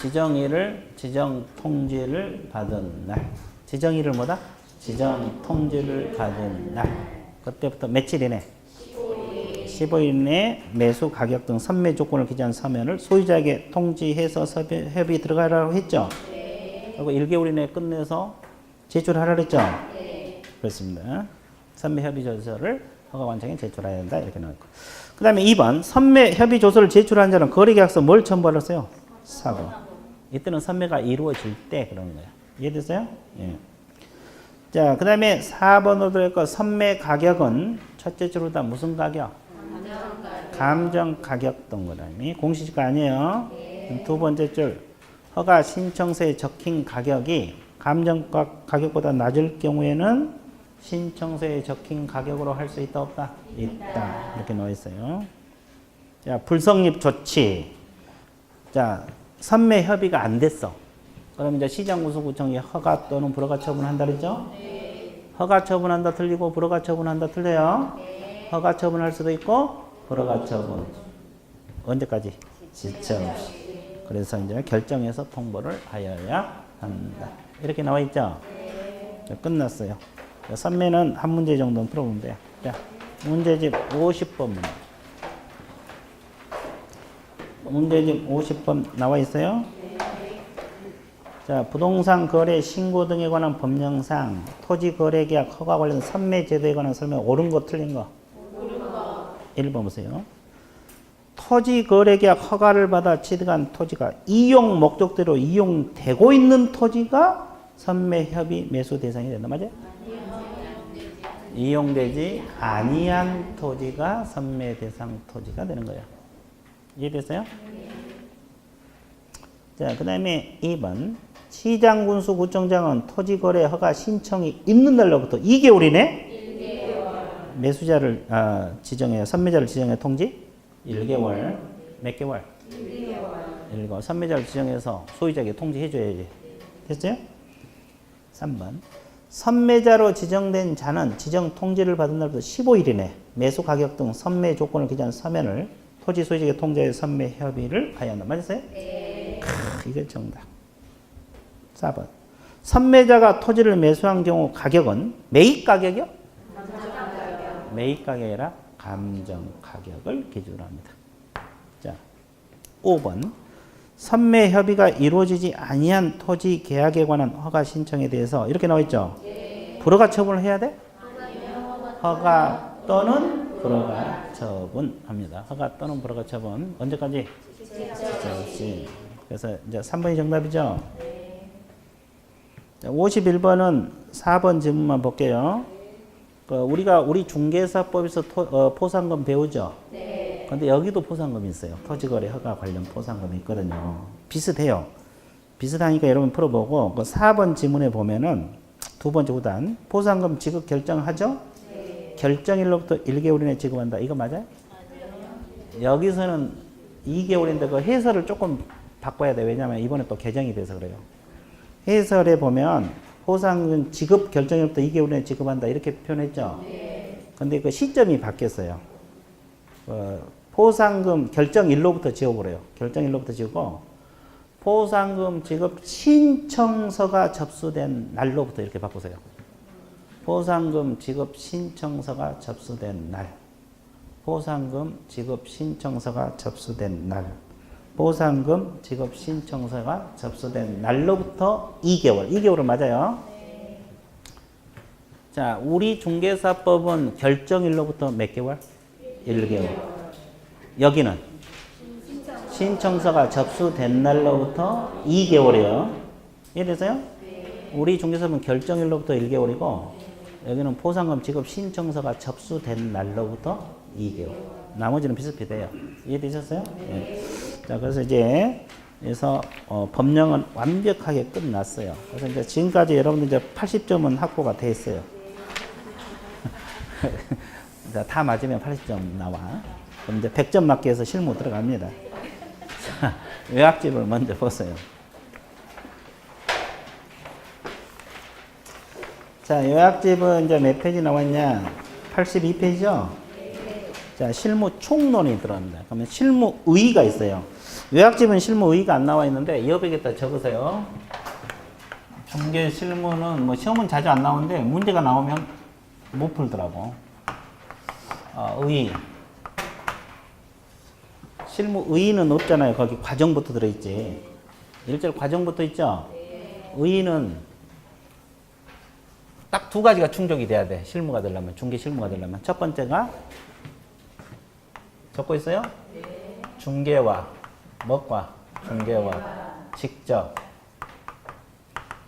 Speaker 1: 지정일을 지정 통지를 받은 날. 지정일을 뭐다? 지정 통지를 받은 날. 그때부터 며칠이네? 15일 내에 매수 가격 등 선매 조건을 기재한 서면을 소유자에게 통지해서 협의 들어가라고 했죠? 그리고 1개월 이내에 끝내서 제출하라고 했죠? 그렇습니다. 선매 협의 조서를 허가관청에 제출해야 된다. 이렇게 나와 있고. 그 다음에 2번. 선매 협의 조서를 제출한 자는 거래계약서 뭘 첨부하랬어요? 사고. 이때는 선매가 이루어질 때 그러는 거예요. 이해됐어요? 예. 자, 그 다음에 4번으로 들어갈 선매 가격은 첫째 줄보다 무슨 가격? 감정 가격 동그라미. 공시지가 아니에요. 두 번째 줄. 허가 신청서에 적힌 가격이 감정 가격보다 낮을 경우에는 신청서에 적힌 가격으로 할 수 있다 없다? 있다. 이렇게 나와 있어요. 자, 불성립 조치. 자, 선매 협의가 안 됐어. 그럼 이제 시장군수구청이 허가 또는 불허가 처분한다 그랬죠? 허가 처분한다 틀리고 불허가 처분한다 틀려요? 허가 처분할 수도 있고 불허가 처분. 언제까지? 지체 없이. 그래서 이제 결정해서 통보를 하여야 한다. 이렇게 나와 있죠? 자, 끝났어요. 선매는 한 문제 정도는 풀어보면 돼요. 자, 문제집 50번 문제집 50번 나와 있어요. 자, 부동산 거래 신고 등에 관한 법령상 토지 거래 계약 허가 관련 선매 제도에 관한 설명 옳은 거 틀린 거? 1번 보세요. 토지 거래 계약 허가를 받아 취득한 토지가 이용 목적대로 이용되고 있는 토지가 선매 협의 매수 대상이 된다. 맞아요? 이용되지 아니한 토지가 선매 대상 토지가 되는 거예요. 이해됐어요? 자, 그 다음에 2번. 시장군수구청장은 토지거래 허가 신청이 있는 날로부터 2개월이네? 1개월. 매수자를 지정해요. 선매자를 지정해 통지? 1개월. 몇 개월? 1개월. 1개월. 선매자를 지정해서 소유자에게 통지해줘야지. 됐어요? 3번. 선매자로 지정된 자는 지정 통지를 받은 날부터 15일 이내 매수 가격 등 선매 조건을 기재한 서면을 토지 소유주의 통제의 선매 협의를 하여한다. 맞았어요? 네. 이게 정답. 4번. 선매자가 토지를 매수한 경우 가격은 매입 가격이요? 매입 가격이 아니라 감정 가격을 기준으로 합니다. 자, 5번. 선매 협의가 이루어지지 아니한 토지 계약에 관한 허가 신청에 대해서 이렇게 나와 있죠? 네. 불허가 처분을 해야 돼? 허가 또는 불허가 처분합니다. 허가 또는 불허가 처분. 언제까지? 그래서 이제 3번이 정답이죠? 네. 51번은 4번 질문만 볼게요. 우리 중개사법에서 포상금 배우죠? 네. 근데 여기도 포상금이 있어요. 토지거래 허가 관련 포상금이 있거든요. 비슷해요. 비슷하니까 여러분 풀어보고 4번 지문에 보면은 두 번째 구단 포상금 지급 결정하죠? 네. 결정일로부터 1개월 이내 지급한다. 이거 맞아요? 여기서는 2개월인데 그 해설을 조금 바꿔야 돼. 왜냐하면 이번에 또 개정이 돼서 그래요. 해설에 보면 포상금 지급 결정일부터 2개월 이내 지급한다. 이렇게 표현했죠? 네. 근데 그 시점이 바뀌었어요. 포상금 결정일로부터 지급을 해요. 결정일로부터 지급고 포상금 지급 신청서가 접수된 날로부터 이렇게 바꾸세요. 포상금 지급 신청서가 접수된 날. 포상금 지급 신청서가 접수된 날. 포상금 지급 신청서가 접수된 날로부터 2개월. 2개월은 맞아요? 네. 자, 우리 중개사법은 결정일로부터 몇 개월? 1개월. 여기는 신청서가 접수된 날로부터 2개월이에요. 이해되세요? 네. 우리 중개사법은 결정일로부터 1개월이고 여기는 포상금 지급 신청서가 접수된 날로부터 2개월. 나머지는 비슷비슷해요. 이해되셨어요? 네. 자, 그래서 이제 그래서 법령은 완벽하게 끝났어요. 그래서 이제 지금까지 여러분들 이제 80점은 확보가 돼 있어요. 자, 다 맞으면 80점 나와. 그럼 이제 100점 맞기 위해서 실무 들어갑니다. 자, 요약집을 먼저 보세요. 자, 요약집은 이제 몇 페이지 나왔냐? 82페이지죠? 자, 실무 총론이 들어갑니다. 그러면 실무 의의가 있어요. 요약집은 실무 의의가 안 나와 있는데 옆에다 적으세요. 중개 실무는 뭐 시험은 자주 안 나오는데 문제가 나오면 못 풀더라고. 의의. 실무 의의는 없잖아요. 거기 과정부터 들어있지. 1절 과정부터 있죠? 의의는 딱 두 가지가 충족이 돼야 돼. 실무가 되려면, 중개 실무가 되려면. 첫 번째가 적고 있어요? 중개와 뭐과? 중개와 직접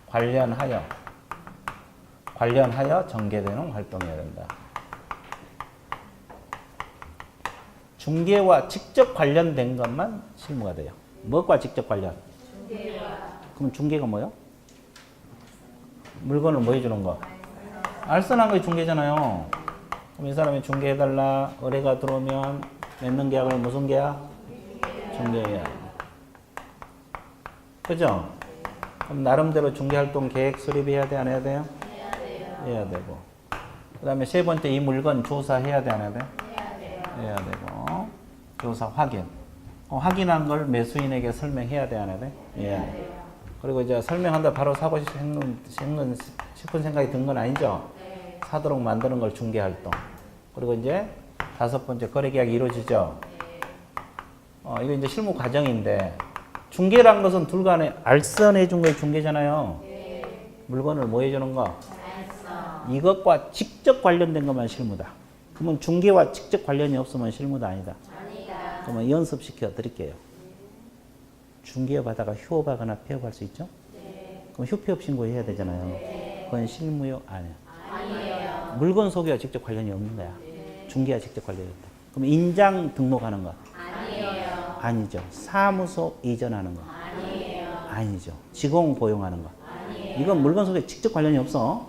Speaker 1: 관련하여 전개되는 활동이어야 된다. 중개와 직접 관련된 것만 실무가 돼요. 뭐과 직접 관련? 중개와. 그럼 중개가 뭐요? 물건을 뭐 해주는 거? 알선한 게 중개잖아요. 그럼 이 사람이 중개해달라, 의뢰가 들어오면 맺는 계약을 무슨 계약? 중개계약. 그죠? 그럼 나름대로 중개활동 계획 수립해야 돼, 안 해야 돼요? 해야 돼요. 해야 되고. 그 다음에 세 번째, 이 물건 조사해야 돼, 안 해야 돼? 해야 돼요. 해야 되고. 조사 확인. 확인한 걸 매수인에게 설명해야 돼, 안 해야 돼? 해야 돼. 그리고 이제 설명한다 바로 사고 싶은 생각이 든 건 아니죠? 네. 사도록 만드는 걸 중개활동. 그리고 이제 다섯 번째, 거래계약이 이루어지죠? 네. 이거 이제 실무 과정인데, 중개란 것은 둘 간에 알선해 준 게 중개잖아요. 네. 물건을 뭐 해주는 거? 알선. 이것과 직접 관련된 것만 실무다. 그러면 중개와 직접 관련이 없으면 실무도 아니다. 아니다. 그러면 연습시켜 드릴게요. 중개업 하다가 휴업하거나 폐업할 수 있죠? 네. 그럼 휴폐업 신고해야 되잖아요. 네. 그건 실무요? 아니에요. 아니에요. 물건 소개와 직접 관련이 없는 거야. 네. 중개와 직접 관련이 없다. 그럼 인장 등록하는 거? 아니에요. 아니죠. 사무소 이전하는 거? 아니에요. 아니죠. 직원 고용하는 거? 아니에요. 이건 물건 소개 직접 관련이 없어.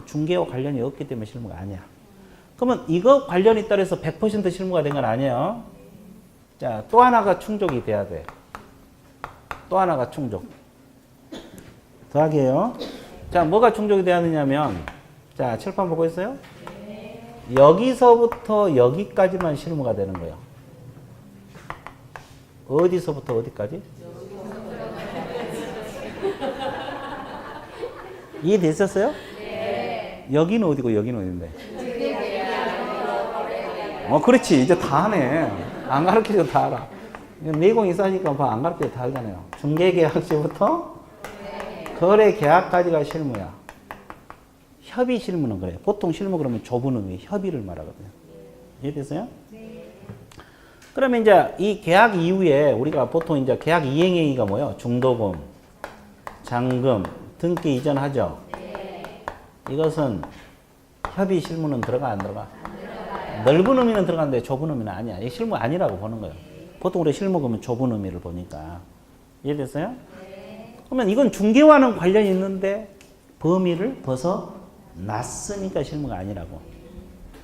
Speaker 1: 중개와 관련이 없기 때문에 실무가 아니야. 그러면 이거 관련이 있다 해서 100% 실무가 된 건 아니에요. 자, 또 하나가 충족이 돼야 돼. 또 하나가 충족. 더하기예요. 자, 뭐가 충족이 되었느냐면, 자, 칠판 보고 있어요? 여기서부터 여기까지만 실무가 되는 거예요. 어디서부터 어디까지? 이해됐었어요? 네. 여기는 어디고 여기는 어딘데? 그렇지. 이제 다 하네. 안 가르쳐도 다 알아. 내공이 있으니까 안 가르쳐도 다 알잖아요. 중개계약시부터 거래계약까지가 실무야. 협의 실무는 그래요. 보통 실무 그러면 좁은 의미, 협의를 말하거든요. 이해됐어요? 네. 그러면 이제 이 계약 이후에 우리가 보통 이제 계약 이행행위가 뭐예요? 중도금, 잔금, 등기 이전하죠? 네. 이것은 협의 실무는 들어가 안 들어가? 안 들어가요. 넓은 의미는 들어가는데 좁은 의미는 아니야. 이 실무 아니라고 보는 거예요. 보통 우리 실무 그러면 좁은 의미를 보니까. 이해됐어요? 네. 그러면 이건 중개와는 관련이 있는데 범위를 벗어났으니까 실무가 아니라고.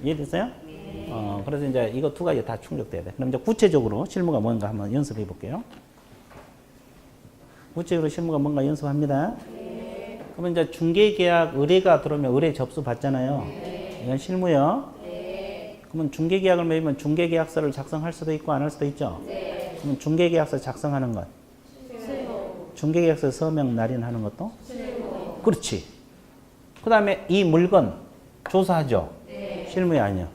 Speaker 1: 이해됐어요? 네. 그래서 이제 이거 두 가지 다 충족돼야 돼. 그럼 이제 구체적으로 실무가 뭔가 한번 연습해 볼게요. 구체적으로 실무가 뭔가 연습합니다. 네. 그러면 이제 중개계약 의뢰가 들어오면 의뢰 접수 받잖아요. 네. 이건 실무요. 네. 그러면 중개계약을 맺으면 중개계약서를 작성할 수도 있고 안 할 수도 있죠. 네. 그러면 중개계약서 작성하는 것. 중개계약서 서명 날인하는 것도. 그렇지. 그 다음에 이 물건 조사하죠. 네. 실무야 아니야.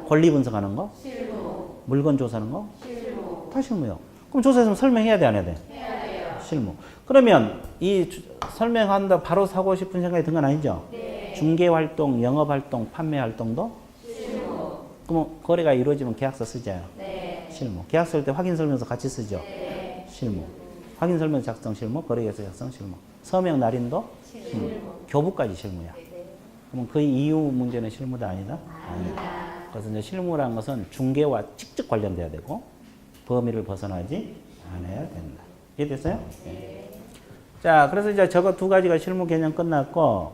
Speaker 1: 권리 분석하는 거. 실무. 물건 조사하는 거. 실무. 다 실무요. 그럼 조사했으면 설명해야 돼 안 해야 돼? 해야 돼요. 실무. 그러면 이 설명한다 바로 사고 싶은 생각이 든 건 아니죠? 네. 중개활동, 영업활동, 판매활동도? 실무. 그럼 거래가 이루어지면 계약서 쓰죠? 네. 실무. 계약서 쓸 때 확인설명서 같이 쓰죠? 네. 실무. 확인설명서 작성 실무, 거래계약서 작성 실무. 서명 날인도? 실무. 교부까지 실무야. 네. 그럼 그 이후 문제는 실무다 아니다? 아니다. 그래서 이제 실무라는 것은 중개와 직접 관련돼야 되고 범위를 벗어나지 않아야 된다. 이해됐어요? 네. 자, 그래서 이제 저거 두 가지가 실무 개념 끝났고,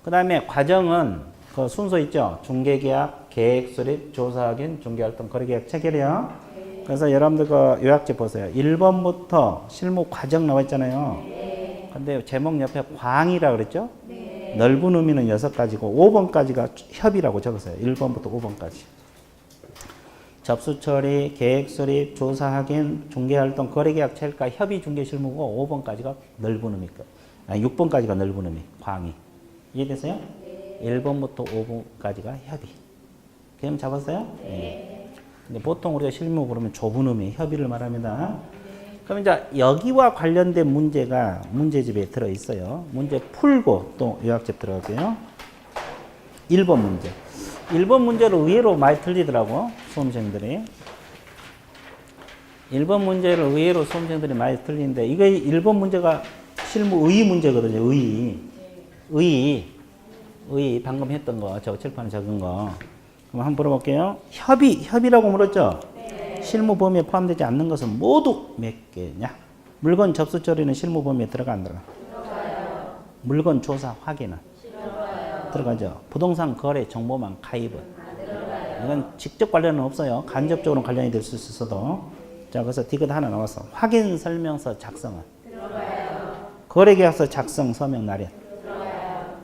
Speaker 1: 그 다음에 과정은 그 순서 있죠? 중개계약, 계획 수립, 조사 확인, 중개활동, 거래계약 체결이요. 네. 그래서 여러분들 그 요약지 보세요. 1번부터 실무 과정 나와 있잖아요. 네. 근데 제목 옆에 광이라 그랬죠? 네. 넓은 의미는 6가지고 5번까지가 협의라고 적었어요. 1번부터 5번까지. 접수 처리, 계획 수립, 조사 확인, 중개활동, 거래계약 체결과 협의 중개 실무고 5번까지가 넓은 의미. 아니 6번까지가 넓은 의미. 광이. 이해됐어요? 네. 1번부터 5번까지가 협의. 개념 잡았어요? 네. 근데 보통 우리가 실무 그러면 좁은 의미, 협의를 말합니다. 그럼 이제 여기와 관련된 문제가 문제집에 들어있어요. 문제 풀고 또 요약집 들어갈게요. 1번 문제. 1번 문제로 의외로 많이 틀리더라고, 수험생들이. 1번 문제를 의외로 수험생들이 많이 틀리는데, 이거 1번 문제가 실무 의의 문제거든요, 의의. 방금 했던 거, 저 칠판에 적은 거. 그럼 한번 물어볼게요. 협의라고 물었죠? 네. 실무 범위에 포함되지 않는 것은 모두 몇 개냐? 물건 접수 처리는 실무 범위에 들어가 안 들어가? 들어가요. 물건 조사 확인은? 들어가요. 들어가죠. 부동산 거래 정보망 가입은? 안 들어가요. 이건 직접 관련은 없어요. 간접적으로 관련이 될 수 있어도. 자, 그래서 디귿 하나 나왔어. 확인 설명서 작성은? 들어가요. 거래계약서 작성 서명 날인? 들어가요.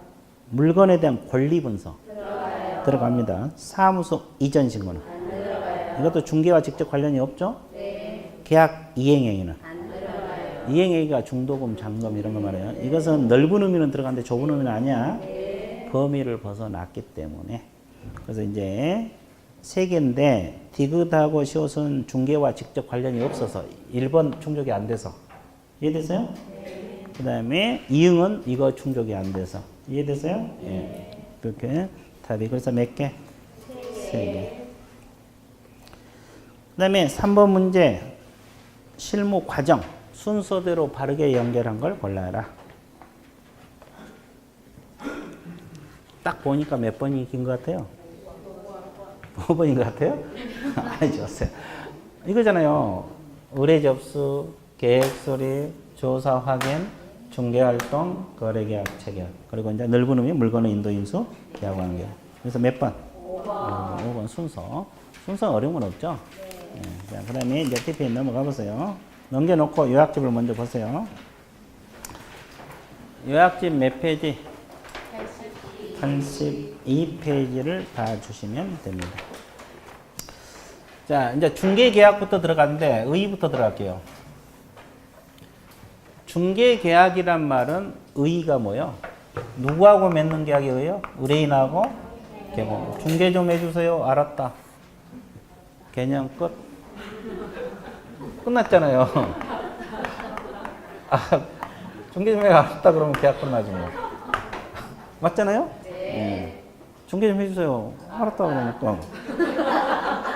Speaker 1: 물건에 대한 권리 분석? 들어갑니다. 사무소 이전 신고는? 안 들어가요. 이것도 중개와 직접 관련이 없죠? 네. 계약 이행행위는? 안 들어가요. 이행행위가 중도금, 잔금 이런 거 말해요. 이것은 넓은 의미는 들어가는데 좁은 의미는 아니야. 네. 범위를 벗어났기 때문에. 그래서 이제 3개인데 디귿하고 시옷은 중개와 직접 관련이 없어서 1번 충족이 안 돼서. 이해됐어요? 네. 그 다음에 이응은 이거 충족이 안 돼서. 이해됐어요? 네. 그렇게. 답이 그래서 몇 개? 3개. 그 다음에 3번 문제 실무 과정 순서대로 바르게 연결한 걸 골라라. 딱 보니까 몇 번이 긴 것 같아요? 5번인 것 같아요? 아니 좋았어요. 이거잖아요. 의뢰 접수, 계획 수립, 조사 확인, 중개활동, 거래계약 체결. 그리고 이제 넓은 의미 물건의 인도 인수, 계약 완결. 그래서 몇 번? 5번 순서. 순서 어려운 건 없죠? 네. 자, 그 다음에 이제 TP에 넘어가 보세요. 넘겨놓고 요약집을 먼저 보세요. 요약집 몇 페이지? 82페이지를 봐주시면 됩니다. 자, 이제 중개계약부터 들어가는데 의의부터 들어갈게요. 중개계약이란 말은 의의가 뭐요? 누구하고 맺는 계약이 의의요? 의뢰인하고 개공. 중개 좀 해주세요. 알았다. 개념 끝. 끝났잖아요. 아, 중개 좀 해 알았다 그러면 계약 끝나지 뭐. 맞잖아요? 네. 중개 좀 해주세요. 알았다 그러니까.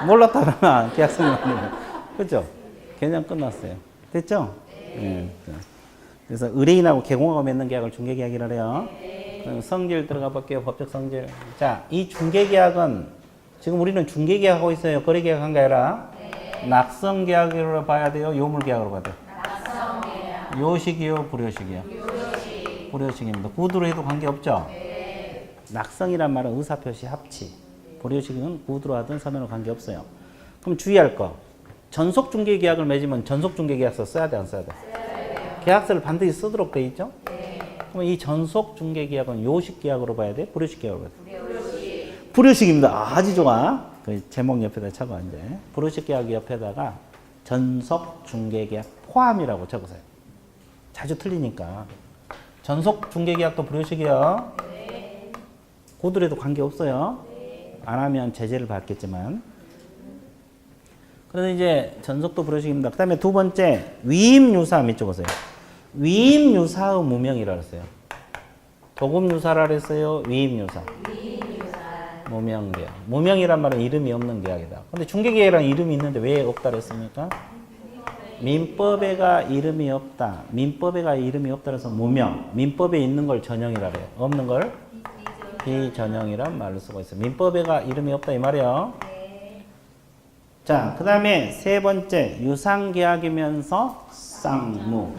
Speaker 1: 몰랐다 그러면 계약성이 안 돼요. 그죠? 개념 끝났어요. 됐죠? 네. 그래서 의뢰인하고 개공하고 맺는 계약을 중개계약이라 해요. 그럼 성질 들어가 볼게요. 법적 성질. 자, 이 중개계약은 지금 우리는 중개계약하고 있어요. 거래계약한 게 아니라 낙성계약으로 봐야 돼요. 요물계약으로 봐야 돼요. 요식이요, 불요식이요? 불요식입니다. 구두로 해도 관계없죠? 낙성이란 말은 의사표시 합치. 불요식은 구두로 하든 서면으로 관계없어요. 그럼 주의할 거. 전속중개계약을 맺으면 전속중개계약서 써야 돼, 안 써야 돼? 계약서를 반드시 쓰도록 돼 있죠? 그럼 이 전속중개계약은 요식계약으로 봐야 돼? 불요식계약으로 봐야 돼? 불요식입니다. 아주 좋아. 그 제목 옆에다 적어, 이제. 불요식계약 옆에다가 전속중개계약 포함이라고 적으세요. 자주 틀리니까. 전속중개계약도 불요식이요. 고들에도 관계없어요. 안 하면 제재를 받겠지만. 그래서 이제 전속도 불요식입니다. 그 다음에 두 번째, 위임유사 밑 적으세요. 위임유사의 무명이라 그랬어요. 도금유사라 그랬어요. 위임유사. 무명계약. 무명이란 말은 이름이 없는 계약이다. 근데 중개계약이라는 이름이 있는데 왜 없다 그랬습니까? 민법에가 이름이 없다. 민법에가 이름이 없다 그래서 무명. 민법에 있는 걸 전형이라 그래요. 없는 걸 비전형이란 말을 쓰고 있어요. 민법에가 이름이 없다 이 말이에요. 자, 그 다음에 세 번째, 유상계약이면서 쌍무.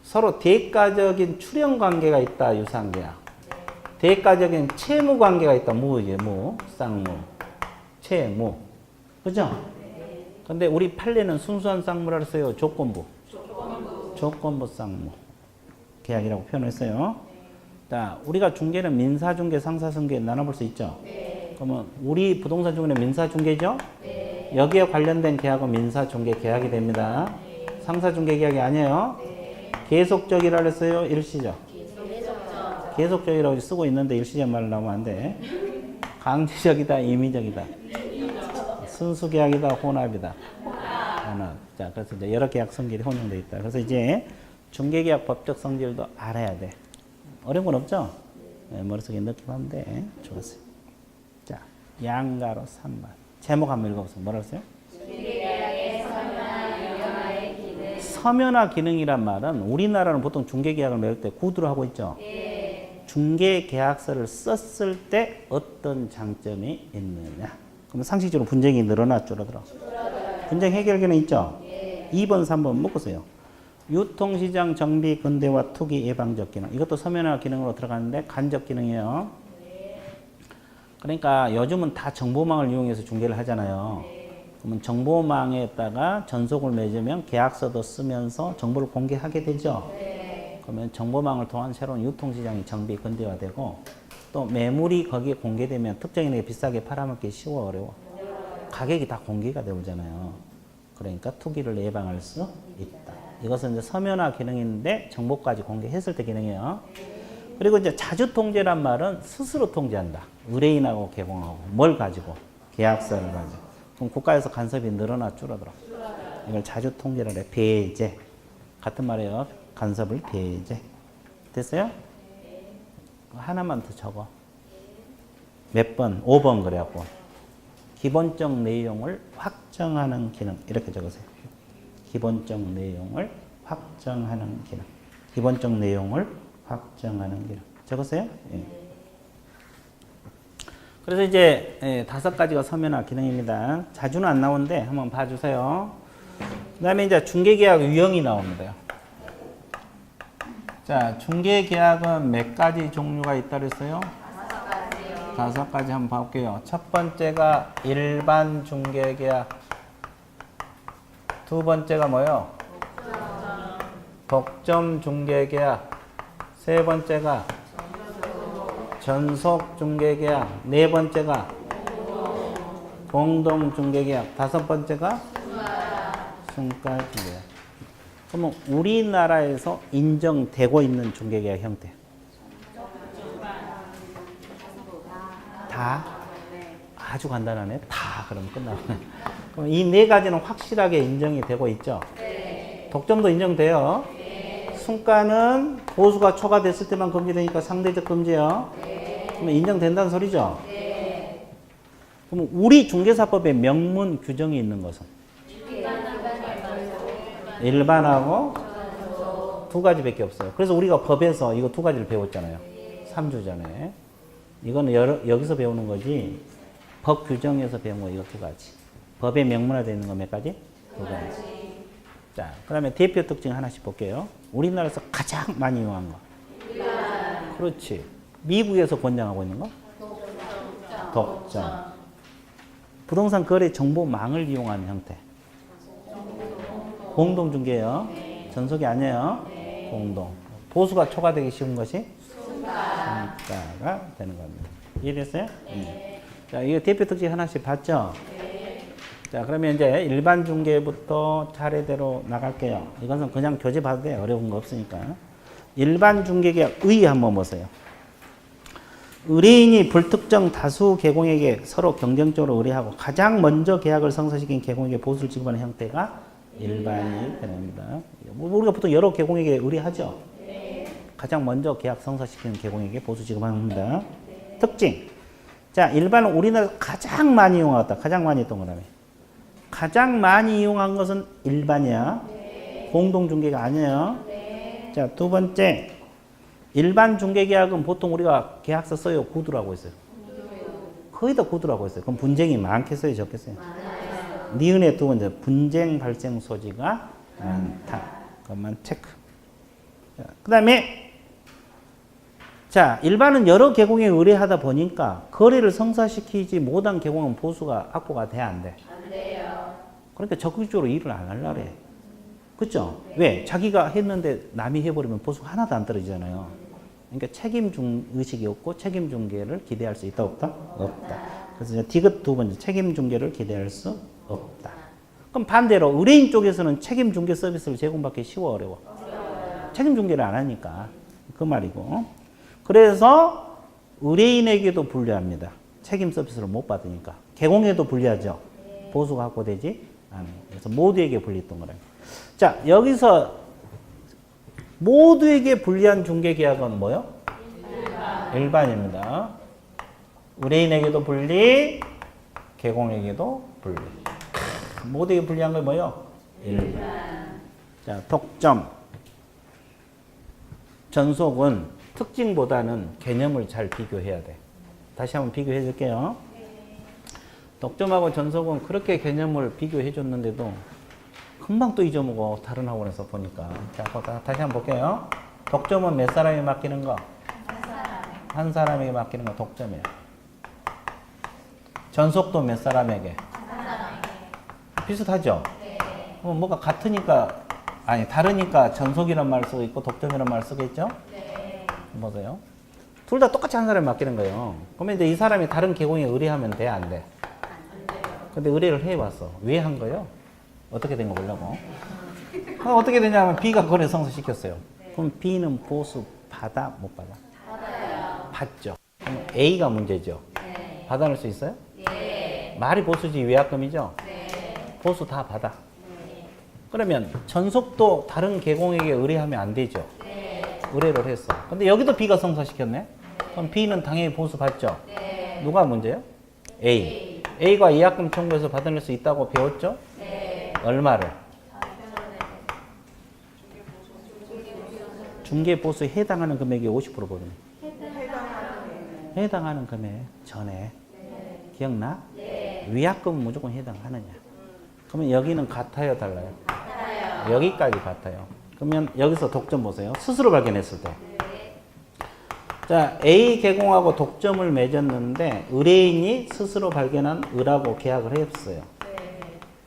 Speaker 1: 서로 대가적인 출연관계가 있다, 유상계약. 대가적인 채무관계가 있다, 무이지, 무, 쌍무. 채무. 그죠? 근데 우리 판례는 순수한 쌍무라 했어요. 조건부. 조건부 쌍무. 계약이라고 표현했어요. 자, 우리가 중개는 민사중개, 상사중개 나눠볼 수 있죠? 그러면 우리 부동산 중개는 민사중개죠? 여기에 관련된 계약은 민사중개 계약이 됩니다. 상사중개 계약이 아니에요. 계속적이라 그랬어요? 일시적. 계속적이라고 쓰고 있는데 일시적 말 나오면 안 돼. 강제적이다, 임의적이다. 순수계약이다, 혼합이다. 혼합. 자, 그래서 이제 여러 계약 성질이 혼용되어 있다. 그래서 이제 중개계약 법적 성질도 알아야 돼. 어려운 건 없죠? 네, 머릿속에 넣기만 하면 돼. 좋았어요. 자, 양가로 3번. 제목 한번 읽어보세요. 뭐라 그랬어요? 중개계약의 서면화 유형화의 기능. 서면화 기능이란 말은 우리나라는 보통 중개계약을 맺을 때 구두로 하고 있죠? 네. 중개계약서를 썼을 때 어떤 장점이 있느냐? 그러면 상식적으로 분쟁이 늘어나 줄어들어? 분쟁 해결기는 있죠? 네. 2번, 3번 묶으세요. 유통시장 정비 근대화 투기 예방적 기능. 이것도 서면화 기능으로 들어가는데 간접 기능이에요. 그러니까 요즘은 다 정보망을 이용해서 중개를 하잖아요. 그러면 정보망에다가 전속을 맺으면 계약서도 쓰면서 정보를 공개하게 되죠. 그러면 정보망을 통한 새로운 유통시장이 정비 근대화되고 또 매물이 거기에 공개되면 특정인에게 비싸게 팔아먹기 쉬워 어려워. 가격이 다 공개가 되잖아요. 그러니까 투기를 예방할 수 있다. 이것은 이제 서면화 기능인데 정보까지 공개했을 때 기능이에요. 그리고 이제 자주 통제란 말은 스스로 통제한다. 의뢰인하고 개공하고 뭘 가지고? 계약서를 가지고. 그럼 국가에서 간섭이 늘어나 줄어들어? 이걸 자주 통제를 해. 배제. 같은 말이에요. 간섭을 배제. 됐어요? 하나만 더 적어. 몇 번? 5번 그래갖고. 기본적 내용을 확정하는 기능. 이렇게 적으세요. 기본적 내용을 확정하는 기능. 기본적 내용을 확정하는 기능. 적었어요? 예. 그래서 이제 5가지가 서면화 기능입니다. 자주는 안 나오는데 한번 봐주세요. 그 다음에 이제 중개계약 유형이 나옵니다. 자, 중개계약은 몇 가지 종류가 있다 그랬어요? 5가지 한번 봐볼게요. 첫 번째가 일반 중개계약. 두 번째가 뭐요? 독점 중개 계약. 세 번째가 전속 중개 계약. 네 번째가 공동 중개 계약. 다섯 번째가 순가 중개 계약. 그러면 우리나라에서 인정되고 있는 중개 계약 형태. 다? 아주 간단하네. 다 그럼 끝나고. 그럼 이 네 가지는 확실하게 인정이 되고 있죠? 독점도 인정돼요. 순가는 보수가 초과됐을 때만 금지되니까 상대적 금지요. 그러면 인정된다는 소리죠? 그럼 우리 중개사법에 명문 규정이 있는 것은? 일반하고 두 가지밖에 없어요. 그래서 우리가 법에서 이거 두 가지를 배웠잖아요. 3주 전에. 이거는 여기서 배우는 거지. 법 규정에서 배운 거 이거 두 가지. 법에 명문화되어 있는 거 몇 가지? 두 가지. 자, 그 다음에 대표 특징 하나씩 볼게요. 우리나라에서 가장 많이 이용한 거. 그렇지. 미국에서 권장하고 있는 거? 독점. 부동산 거래 정보망을 이용하는 형태. 공동중개요. 전속이 아니에요. 공동. 보수가 초과되기 쉬운 것이 순가가 되는 겁니다. 이해됐어요? 자, 이거 대표 특징 하나씩 봤죠? 자, 그러면 이제 일반 중개부터 차례대로 나갈게요. 이것은 그냥 교재 봐도 돼요. 어려운 거 없으니까. 일반 중개계약 의 한번 보세요. 의뢰인이 불특정 다수 계공에게 서로 경쟁적으로 의뢰하고 가장 먼저 계약을 성사시킨 계공에게 보수를 지급하는 형태가 일반이 되는 겁니다. 우리가 보통 여러 계공에게 의뢰하죠. 가장 먼저 계약 성사시키는 계공에게 보수 지급하는 겁니다. 특징. 자, 일반은 우리나라에서 가장 많이 이용하다. 가장 많이 동그라미. 가장 많이 이용한 것은 일반이야. 공동중개가 아니에요. 자, 두 번째. 일반 중개계약은 보통 우리가 계약서 써요. 구두라고 했어요. 거의 다 구두라고 했어요. 그럼 분쟁이 많겠어요? 적겠어요? 니은의 두 번째. 분쟁 발생 소지가 많다. 그것만 체크. 그 다음에 자, 일반은 여러 계공에 의뢰하다 보니까 거래를 성사시키지 못한 계공은 보수가 확보가 돼야 안 돼? 안 돼요. 그러니까 적극적으로 일을 안 하려고 해. 그죠? 왜? 자기가 했는데 남이 해버리면 보수가 하나도 안 떨어지잖아요. 그러니까 책임 의식이 없고 책임 중개를 기대할 수 있다 없다? 없다. 그래서 이제 디귿 두 번째 책임 중개를 기대할 수 없다. 그럼 반대로 의뢰인 쪽에서는 책임 중개 서비스를 제공받기 쉬워 어려워? 책임 중개를 안 하니까 그 말이고. 그래서 의뢰인에게도 불리합니다. 책임 서비스를 못 받으니까. 계공에도 불리하죠. 보수가 확보되지 않아요. 그래서 모두에게 불리했던 거래요. 자, 여기서 모두에게 불리한 중개계약은 뭐요? 일반입니다. 의뢰인에게도 불리, 계공에게도 불리. 모두에게 불리한 건 뭐요? 일반. 자, 독점. 전속은 특징보다는 개념을 잘 비교해야 돼. 다시 한번 비교해 줄게요. 독점하고 전속은 그렇게 개념을 비교해 줬는데도 금방 또 잊어먹어. 다른 학원에서 보니까. 자, 다시 한번 볼게요. 독점은 몇 사람이 맡기는 거? 한 사람에게 맡기는 거 독점이에요. 전속도 몇 사람에게? 비슷하죠? 네. 뭐가 같으니까, 아니, 다르니까 전속이란 말 쓰고 있고 독점이란 말 쓰겠죠? 네. 보세요. 둘 다 똑같이 한 사람에 맡기는 거예요. 그러면 이제 이 사람이 다른 계공에 의뢰하면 돼, 안 돼? 안 돼요. 근데 의뢰를 해왔어. 왜 한 거예요? 어떻게 된 거 보려고. 어떻게 되냐면 B가 거래 성사시켰어요. 그럼 B는 보수 받아? 못 받아? 받아요. 받죠. 그럼 A가 문제죠. 네. 받아낼 수 있어요? 네. 말이 보수지 위약금이죠? 네. 보수 다 받아. 네. 그러면 전속도 다른 계공에게 의뢰하면 안 되죠? 네. 의뢰를 했어. 근데 여기도 B가 성사시켰네? 네. 그럼 B는 당연히 보수 받죠? 네. 누가 문제예요? A. A가 위약금 청구해서 받아낼 수 있다고 배웠죠? 네. 얼마를? 중개보수에 해당하는 금액이 50% 보면 해당하는 금액 전에. 기억나? 위약금은 무조건 해당하느냐. 그러면 여기는 같아요, 달라요? 같아요. 여기까지 같아요. 그러면 여기서 독점 보세요. 스스로 발견했을 때. 자, A 계공하고 독점을 맺었는데 의뢰인이 스스로 발견한 의라고 계약을 했어요.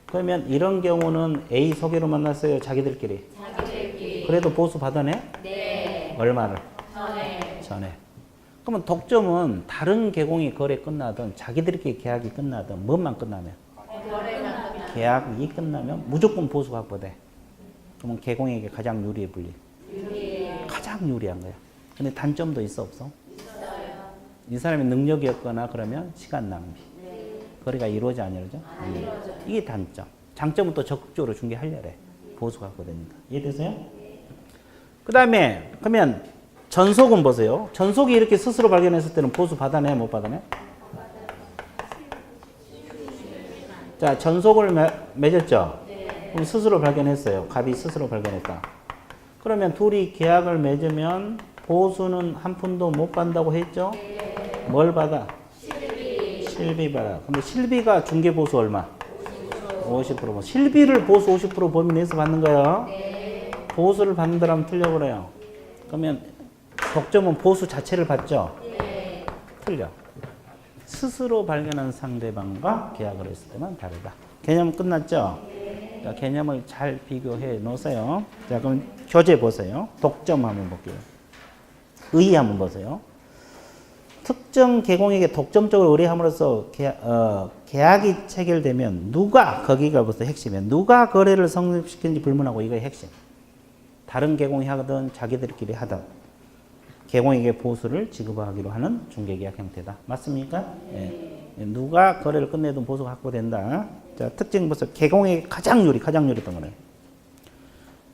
Speaker 1: 그러면 이런 경우는 A 소개로 만났어요? 자기들끼리? 자기들끼리. 그래도 보수 받아내?
Speaker 2: 네.
Speaker 1: 얼마를?
Speaker 2: 전에.
Speaker 1: 전에. 그러면 독점은 다른 개공이 거래 끝나든 자기들끼리 계약이 끝나든 뭐만 끝나면?
Speaker 2: 거래가 끝나.
Speaker 1: 계약이 끝나면 무조건 보수가 확보돼. 그러면 개공에게 가장 유리해 불리.
Speaker 2: 유리해요.
Speaker 1: 가장 유리한 거야. 근데 단점도 있어 없어?
Speaker 2: 있어요.
Speaker 1: 이 사람의 능력이 없거나 그러면 시간 낭비.
Speaker 2: 네.
Speaker 1: 거래가 이루어져 안 이루어져?
Speaker 2: 안 이루어져요.
Speaker 1: 이게 단점. 장점은 또 적극적으로 중개하려래. 보수가 확보되니까. 이해되세요? 그 다음에 그러면 전속은 보세요. 전속이 이렇게 스스로 발견했을 때는 보수 받아내 못 받아내? 자, 전속을 맺었죠? 그럼 스스로 발견했어요. 갑이 스스로 발견했다. 그러면 둘이 계약을 맺으면 보수는 한 푼도 못 받는다고 했죠? 뭘 받아? 실비 받아. 근데 실비가 중개보수 얼마? 50%. 실비를 보수 50% 범위 내에서 받는 거예요. 보수를 받는다면 틀려 그래요. 그러면 독점은 보수 자체를 받죠? 틀려. 스스로 발견한 상대방과 계약을 했을 때만 다르다. 개념 끝났죠? 자, 개념을 잘 비교해 놓으세요. 자, 그럼 교재 보세요. 독점 한번 볼게요. 의 한번 보세요. 특정 개공에게 독점적으로 의뢰함으로써 계약이 체결되면 누가, 거기가 벌써 핵심이에요. 누가 거래를 성립시키는지 불문하고 이거의 핵심. 다른 개공이 하든 자기들끼리 하든 개공에게 보수를 지급하기로 하는 중개계약 형태다. 맞습니까? 네. 누가 거래를 끝내든 보수가 확보된다. 자, 특징 보세요. 개공에게 가장 유리했던 거네요.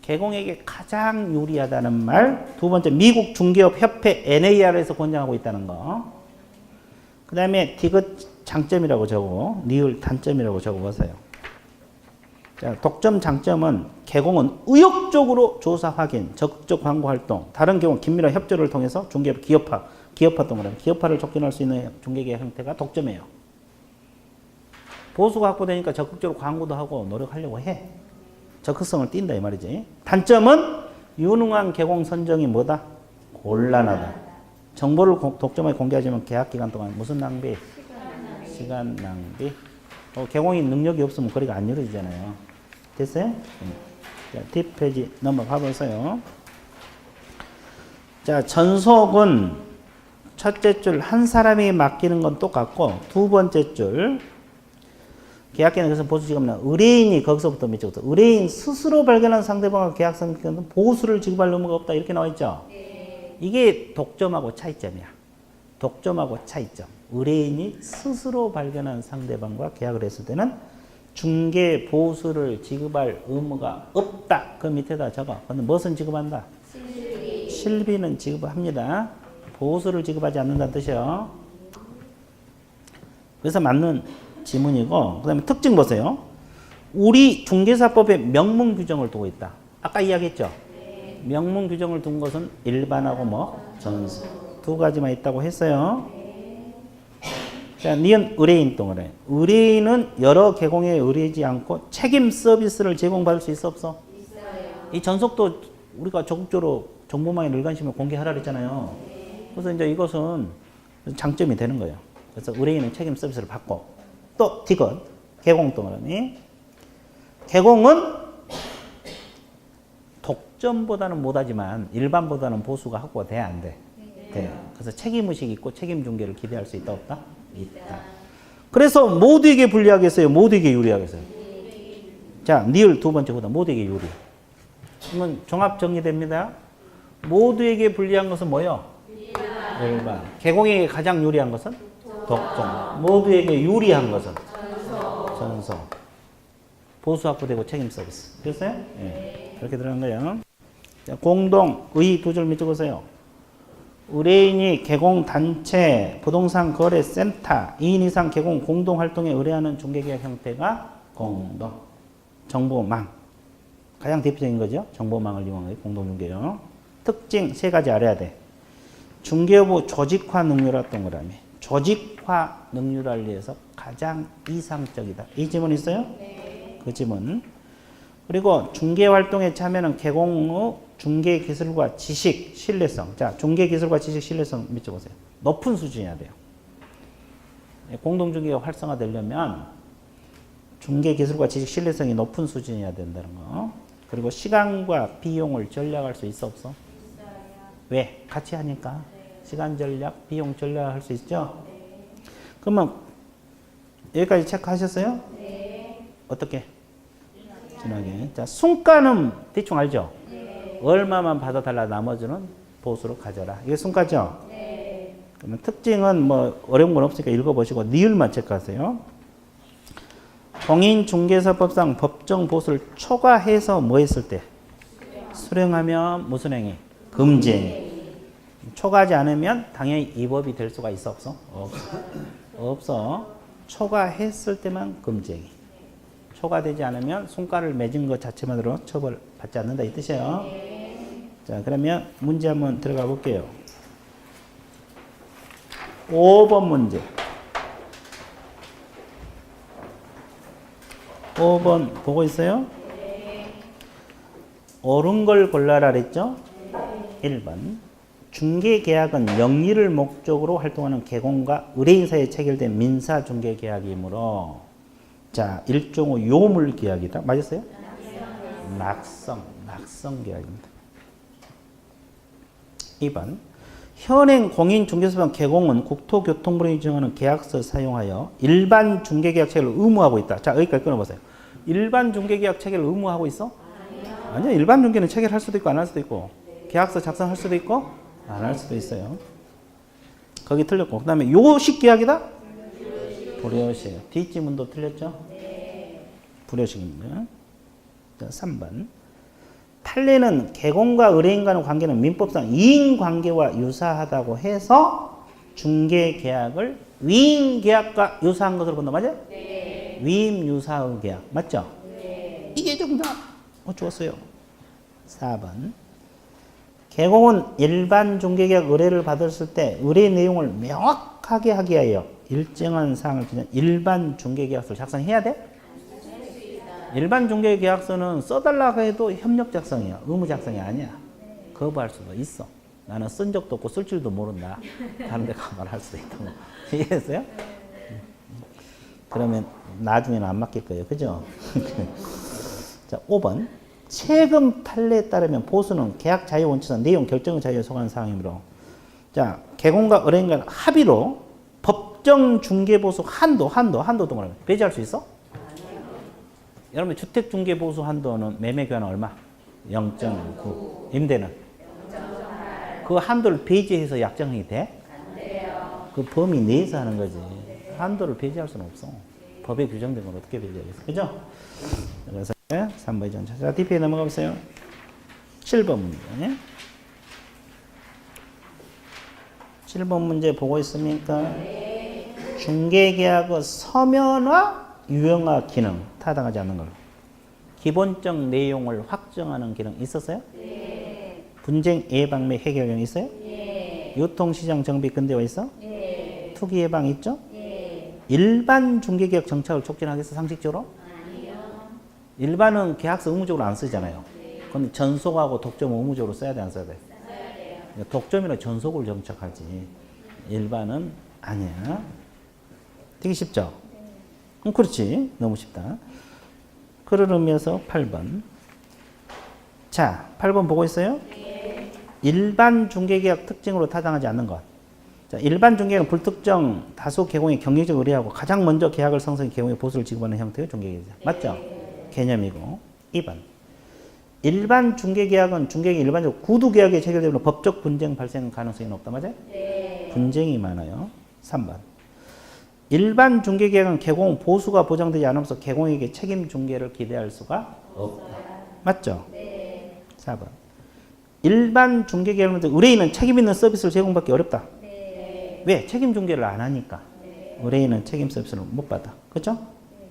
Speaker 1: 개공에게 가장 유리하다는 말. 두 번째, 미국 중개업 협회 NAR에서 권장하고 있다는 거. 그 다음에 디귿 장점이라고 적어, 리을 단점이라고 적어보세요. 자, 독점 장점은 개공은 의욕적으로 조사 확인, 적극적 광고 활동, 다른 경우 긴밀한 협조를 통해서 중개업 기업화 동그라미, 기업화를 촉진할 수 있는 중개계약 형태가 독점이에요. 보수가 확보되니까 적극적으로 광고도 하고 노력하려고 해. 적극성을 띈다 이 말이지. 단점은 유능한 개공 선정이 뭐다? 곤란하다. 정보를 독점하게 공개하지만 계약 기간 동안 무슨 낭비? 시간 낭비. 개공이 능력이 없으면 거래가 안 이루어지잖아요. 됐어요? 자, 뒷페이지 넘어가 보세요. 자, 전속은 첫째 줄 한 사람이 맡기는 건 똑같고 두 번째 줄 계약기는 그래서 보수 지급은 의뢰인이 거기서부터 밑쪽부터 의뢰인 스스로 발견한 상대방과 계약 성립은 보수를 지급할 의무가 없다 이렇게 나와 있죠. 이게 독점하고 차이점이야. 독점하고 차이점. 의뢰인이 스스로 발견한 상대방과 계약을 했을 때는 중개 보수를 지급할 의무가 없다. 그 밑에다 적어. 근데 무엇은 지급한다? 실비는 지급합니다. 보수를 지급하지 않는다는 뜻이요. 그래서 맞는 지문이고, 그 다음에 특징 보세요. 우리 중개사법에 명문 규정을 두고 있다. 아까 이야기했죠? 명문 규정을 둔 것은 일반하고 뭐? 전수. 두 가지만 있다고 했어요. 자, 니은 의뢰인 동그라미. 의뢰인은 여러 개공에 의뢰하지 않고 책임 서비스를 제공받을 수 있어 없어? 있어요. 이 전속도 우리가 적극적으로 정보망에 늘관심을 공개하라 그랬잖아요. 그래서 이제 이것은 장점이 되는 거예요. 그래서 의뢰인은 책임 서비스를 받고 또 디귿 개공 동그라미. 개공은 독점보다는 못하지만 일반보다는 보수가 확보가 돼야 안 돼? 돼. 그래서 책임의식이 있고 책임 중개를 기대할 수 있다 없다? 있다. 그래서 모두에게 불리하겠어요? 모두에게 유리하겠어요? 자, 니을 두 번째 보다 모두에게 유리. 그러면 종합 정리됩니다. 모두에게 불리한 것은 뭐예요? 일반. 개공에게 가장 유리한 것은? 독점. 모두에게 유리한 것은? 전속. 보수 확보되고 책임 서비스. 됐어요? 네. 이렇게 들어간 거예요. 자, 공동, 의 두 줄 밑에 보세요. 의뢰인이 개공단체, 부동산 거래센터, 2인 이상 개공 공동활동에 의뢰하는 중개계약 형태가 공동. 정보망. 가장 대표적인 거죠. 정보망을 이용하는 공동중개요. 특징 세 가지 알아야 돼. 중개부 조직화 능률화 동그라미. 조직화 능률화를 위해서 가장 이상적이다. 이 지문 있어요? 네. 그 지문. 그리고 중개활동에 참여하는 개공의 중개기술과 지식, 신뢰성. 자, 중개기술과 지식, 신뢰성 밑에 보세요. 높은 수준이어야 돼요. 공동중개가 활성화되려면 중개기술과 지식, 신뢰성이 높은 수준이어야 된다는 거. 그리고 시간과 비용을 절약할 수 있어 없어? 왜? 같이 하니까 시간 절약, 비용 절약할 수 있죠? 그러면 여기까지 체크하셨어요? 어떻게? 진하게. 자, 순가는 대충 알죠? 얼마만 받아달라 나머지는 보수로 가져라. 이게 순가죠? 그러면 특징은 뭐 어려운 건 없으니까 읽어보시고 니을만 체크하세요. 공인중개사법상 법정 보수를 초과해서 뭐 했을 때? 수령하면 무슨 행위? 금지행위. 초과하지 않으면 당연히 위법이 될 수가 있어 없어? 없어. 초과했을 때만 금지행위. 초과되지 않으면 순가를 맺은 것 자체만으로 처벌받지 않는다 이 뜻이에요. 자, 그러면 문제 한번 들어가 볼게요. 5번 문제. 5번 보고 있어요? 옳은 걸 골라라 그랬죠? 1번. 중개계약은 영리를 목적으로 활동하는 개공과 의뢰인 사이에 체결된 민사중개계약이므로 자, 일종의 요물계약이다. 맞았어요? 낙성계약입니다. 2번. 현행 공인중개사법 개공은 국토교통부령이 정하는 계약서 사용하여 일반 중개계약 체결을 의무하고 있다. 자, 여기까지 끊어보세요. 일반 중개계약 체결을 의무하고 있어? 아니요. 일반 중개는 체결할 수도 있고 안 할 수도 있고 계약서 작성할 수도 있고 안 할 수도 있어요. 거기 틀렸고 그 다음에 요식계약이다? 불요식. 뒷지문도 틀렸죠? 불요식입니다. 자, 3번. 판례는 개공과 의뢰인 간의 관계는 민법상 이인관계와 유사하다고 해서 중개계약을 위임계약과 유사한 것으로 본다. 맞아요? 네. 위임유사의 계약. 맞죠? 네. 이게 정답. 죽었어요. 4번. 개공은 일반 중개계약 의뢰를 받았을 때 의뢰 내용을 명확하게 하기 위하여 일정한 사항을 기준 일반 중개계약서를 작성해야 돼? 일반 중개계약서는 써달라고 해도 협력 작성이야. 의무 작성이 아니야. 거부할 수도 있어. 나는 쓴 적도 없고 쓸 줄도 모른다. 다른 데 가서 말할 수도 있다고. 이해했어요? 그러면 나중에는 안 맡길 거예요. 그죠? 자, 5번. 세금 판례에 따르면 보수는 계약 자유 원칙상 내용 결정의 자유에 속하는 사항이므로 자, 개공과 의뢰인 간 합의로 법정 중개보수 한도 동을 배제할 수 있어? 여러분 주택중개보수 한도는 매매교환은 얼마? 0.9. 임대는? 0.8. 그 한도를 배제해서 약정이 돼? 안 돼요. 그 범위 내에서 하는 거지. 한도를 배제할 수는 없어. 법에 규정된 걸 어떻게 배제하겠어? 그죠? 그래서 3번 전차. 자, DP에 넘어가 보세요. 7번 문제. 7번 문제 보고 있습니까? 중개계약의 서면화, 유형화 기능 타당하지 않는 걸로. 기본적 내용을 확정하는 기능 있었어요? 네. 분쟁 예방 및 해결령 있어요? 네. 유통시장 정비 근대화 있어? 네. 투기 예방 있죠? 네. 일반 중개계약 정착을 촉진하겠어 상식적으로? 아니요. 일반은 계약서 의무적으로 안 쓰잖아요. 네. 근데 전속하고 독점 의무적으로 써야 돼 안 써야 돼? 써야 돼요. 독점이나 전속을 정착하지. 일반은 아니야. 되게 쉽죠? 그렇지. 너무 쉽다. 그런 의미에서 8번. 자, 8번 보고 있어요? 네. 일반 중개계약 특징으로 타당하지 않는 것. 자, 일반 중개계약은 불특정 다수 개공의 경쟁적 의뢰하고 가장 먼저 계약을 성사한 개공의 보수를 지급하는 형태의 중개계약. 맞죠? 네. 개념이고. 2번. 일반 중개계약은 중개계약이 일반적으로 구두계약에 체결되면 법적 분쟁 발생 가능성이 높다. 맞아요? 네. 분쟁이 많아요. 3번. 일반 중개계약은 개공 보수가 보장되지 않으면서 개공에게 책임 중개를 기대할 수가 없다. 맞죠? 네. 4번. 일반 중개계약은 의뢰인은 책임 있는 서비스를 제공받기 어렵다. 네. 왜? 책임 중개를 안 하니까. 네. 의뢰인은 책임 서비스를 못 받아. 그렇죠? 네.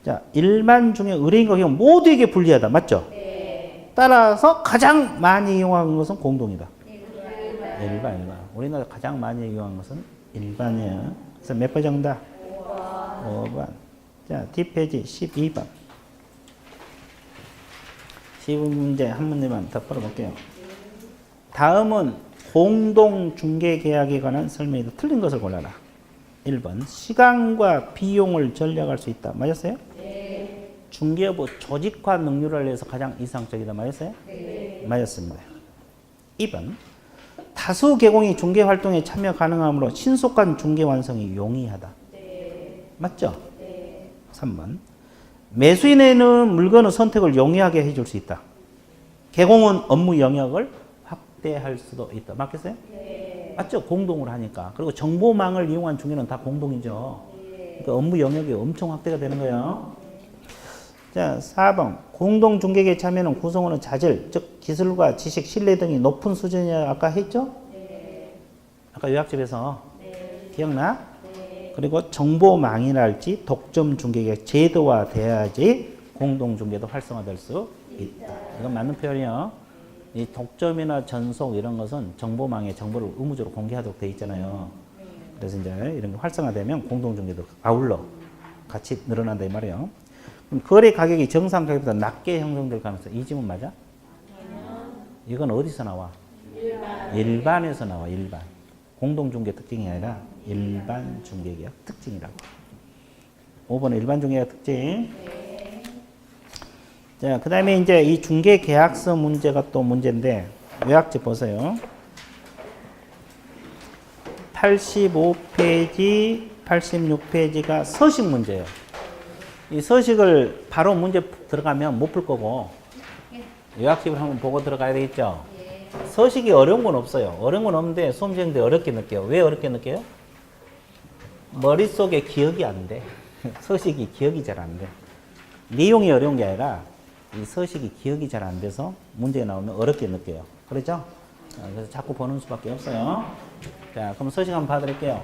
Speaker 1: 자, 일반 중개 의뢰인과 개공 모두에게 불리하다. 맞죠? 네. 따라서 가장 많이 이용하는 것은 공동이다. 일반. 우리나라 가장 많이 이용하는 것은 일반이야. 그래서 몇 번 정답? 5번. 자, 뒷페이지 12번. 12번 문제 한 문제만 더 풀어볼게요. 다음은 공동중개계약에 관한 설명이 틀린 것을 골라라. 1번. 시간과 비용을 절약할 수 있다. 맞았어요? 네. 중개부 조직화 능률을 위해서 가장 이상적이다 맞았어요?
Speaker 2: 네.
Speaker 1: 맞았습니다. 2번 다수 개공이 중개 활동에 참여 가능하므로 신속한 중개 완성이 용이하다.
Speaker 2: 네.
Speaker 1: 맞죠?
Speaker 2: 네.
Speaker 1: 3번 매수인에는 물건의 선택을 용이하게 해줄 수 있다. 개공은 업무 영역을 확대할 수도 있다. 맞겠어요?
Speaker 2: 네.
Speaker 1: 맞죠? 공동으로 하니까. 그리고 정보망을 이용한 중개는 다 공동이죠. 그러니까 업무 영역이 엄청 확대가 되는 거예요. 자, 4번. 공동 중개계 참여는 구성원의 자질, 즉 기술과 지식, 신뢰 등이 높은 수준이라 아까 했죠?
Speaker 2: 네.
Speaker 1: 아까 요약집에서
Speaker 2: 네.
Speaker 1: 기억나?
Speaker 2: 네.
Speaker 1: 그리고 정보망이랄지 독점 중개계 제도화돼야지 공동 중개도 활성화될 수 있다. 이건 맞는 표현이요. 이 독점이나 전속 이런 것은 정보망에 정보를 의무적으로 공개하도록 돼 있잖아요. 그래서 이제 이런 게 활성화되면 공동 중개도 아울러 같이 늘어난다 이 말이에요. 그럼 거래 가격이 정상 가격보다 낮게 형성될 가능성. 이 질문 맞아? 이건 어디서 나와? 일반에서 나와. 일반. 공동 중개 특징이 아니라 일반 중개계약 특징이라고. 5번은 일반 중개계약 특징. 자, 그 다음에 이제 이 중개 계약서 문제가 또 문제인데, 요약집 보세요. 85페이지, 86페이지가 서식 문제예요. 이 서식을 바로 문제 들어가면 못 풀 거고, 요약집을 한번 보고 들어가야 되겠죠? 서식이 어려운 건 없어요. 어려운 건 없는데, 수험생들 어렵게 느껴요. 왜 어렵게 느껴요? 머릿속에 기억이 안 돼. 서식이 기억이 잘 안 돼. 내용이 어려운 게 아니라, 이 서식이 기억이 잘 안 돼서 문제가 나오면 어렵게 느껴요. 그렇죠? 그래서 자꾸 보는 수밖에 없어요. 자, 그럼 서식 한번 봐드릴게요.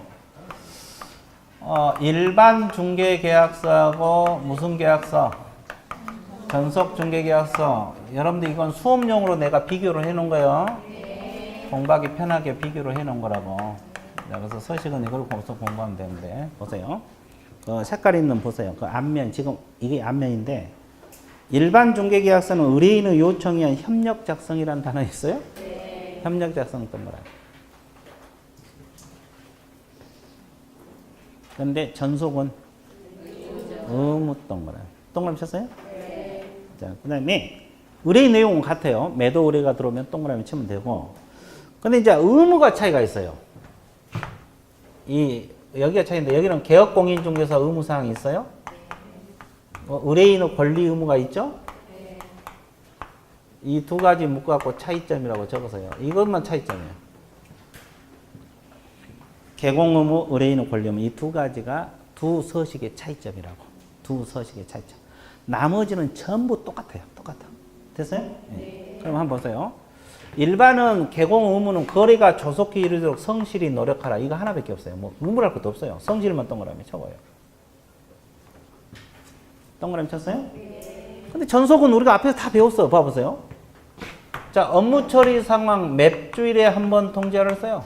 Speaker 1: 일반 중개 계약서하고 무슨 계약서? 전속 중개 계약서. 여러분들 이건 수업용으로 내가 비교를 해 놓은 거예요. 공부하기 편하게 비교를 해 놓은 거라고. 자, 그래서 서식은 이걸 보면서 공부하면 되는데, 보세요. 그 색깔 있는 보세요. 그 앞면, 지금 이게 앞면인데, 일반 중개계약서는 의뢰인의 요청에 의한 협력 작성이라는 단어 있어요? 네. 협력 작성 동그라미. 그런데 전속은 의무 동그라미. 동그라미 쳤어요? 네. 자, 그 다음에 의뢰인 내용은 같아요. 매도 의뢰가 들어오면 동그라미 치면 되고. 근데 이제 의무가 차이가 있어요. 여기가 차이인데 여기는 개업공인중개사 의무사항이 있어요? 의뢰인의 권리 의무가 있죠? 네. 이 두 가지 묶어갖고 차이점이라고 적어서요. 이것만 차이점이에요. 개공 의무, 의뢰인의 권리 의무 이 두 가지가 두 서식의 차이점이라고. 두 서식의 차이점. 나머지는 전부 똑같아요. 똑같아. 됐어요? 네. 그럼 한번 보세요. 일반은 개공 의무는 거래가 조속히 이루도록 성실히 노력하라. 이거 하나밖에 없어요. 뭐 의무랄 것도 없어요. 성실만 동그라미 적어요. 동그라미 쳤어요? 네. 근데 전속은 우리가 앞에서 다 배웠어. 봐보세요. 자, 업무 처리 상황 몇 주일에 한 번 통지하라 했어요?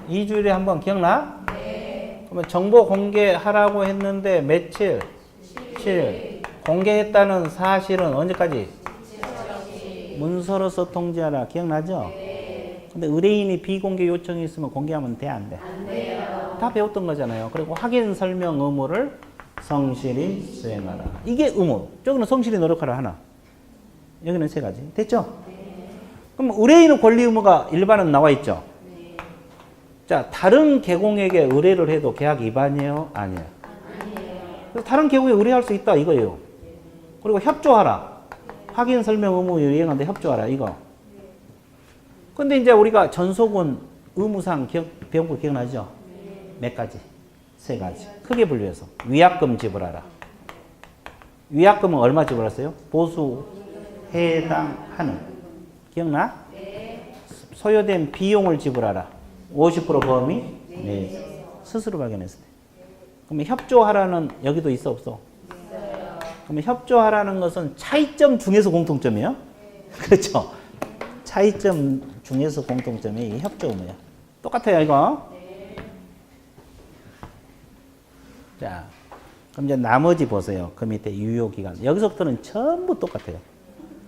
Speaker 1: 2주일에 한 번. 기억나? 네. 그러면 정보 공개하라고 했는데 며칠? 7일. 공개했다는 사실은 언제까지? 문서로서 통지하라. 기억나죠? 네. 근데 의뢰인이 비공개 요청이 있으면 공개하면 돼? 안 돼? 안 돼요. 다 배웠던 거잖아요. 그리고 확인 설명 의무를 성실히 수행하라. 이게 의무. 저기는 성실히 노력하라 하나. 여기는 세 가지. 됐죠? 네. 그럼 의뢰인의 권리 의무가 일반은 나와 있죠? 네. 자, 다른 개공에게 의뢰를 해도 계약 위반이에요? 아니에요? 아니에요. 그래서 다른 개공에 의뢰할 수 있다 이거예요. 그리고 협조하라. 확인 설명 의무 이행하는데 협조하라 이거. 근데 이제 우리가 전속은 의무상 배운 거 기억나죠? 몇 가지? 세 가지. 크게 분류해서 위약금 지불하라. 위약금은 얼마 지불했어요? 보수 해당하는. 기억나? 소요된 비용을 지불하라. 50% 범위? 네. 스스로 발견했을 때. 그러면 협조하라는 여기도 있어 없어? 그러면 협조하라는 것은 차이점 중에서 공통점이에요? 그렇죠? 차이점 중에서 공통점이 협조 의무야. 똑같아요, 이거. 자, 그럼 이제 나머지 보세요. 그 밑에 유효기간. 여기서부터는 전부 똑같아요.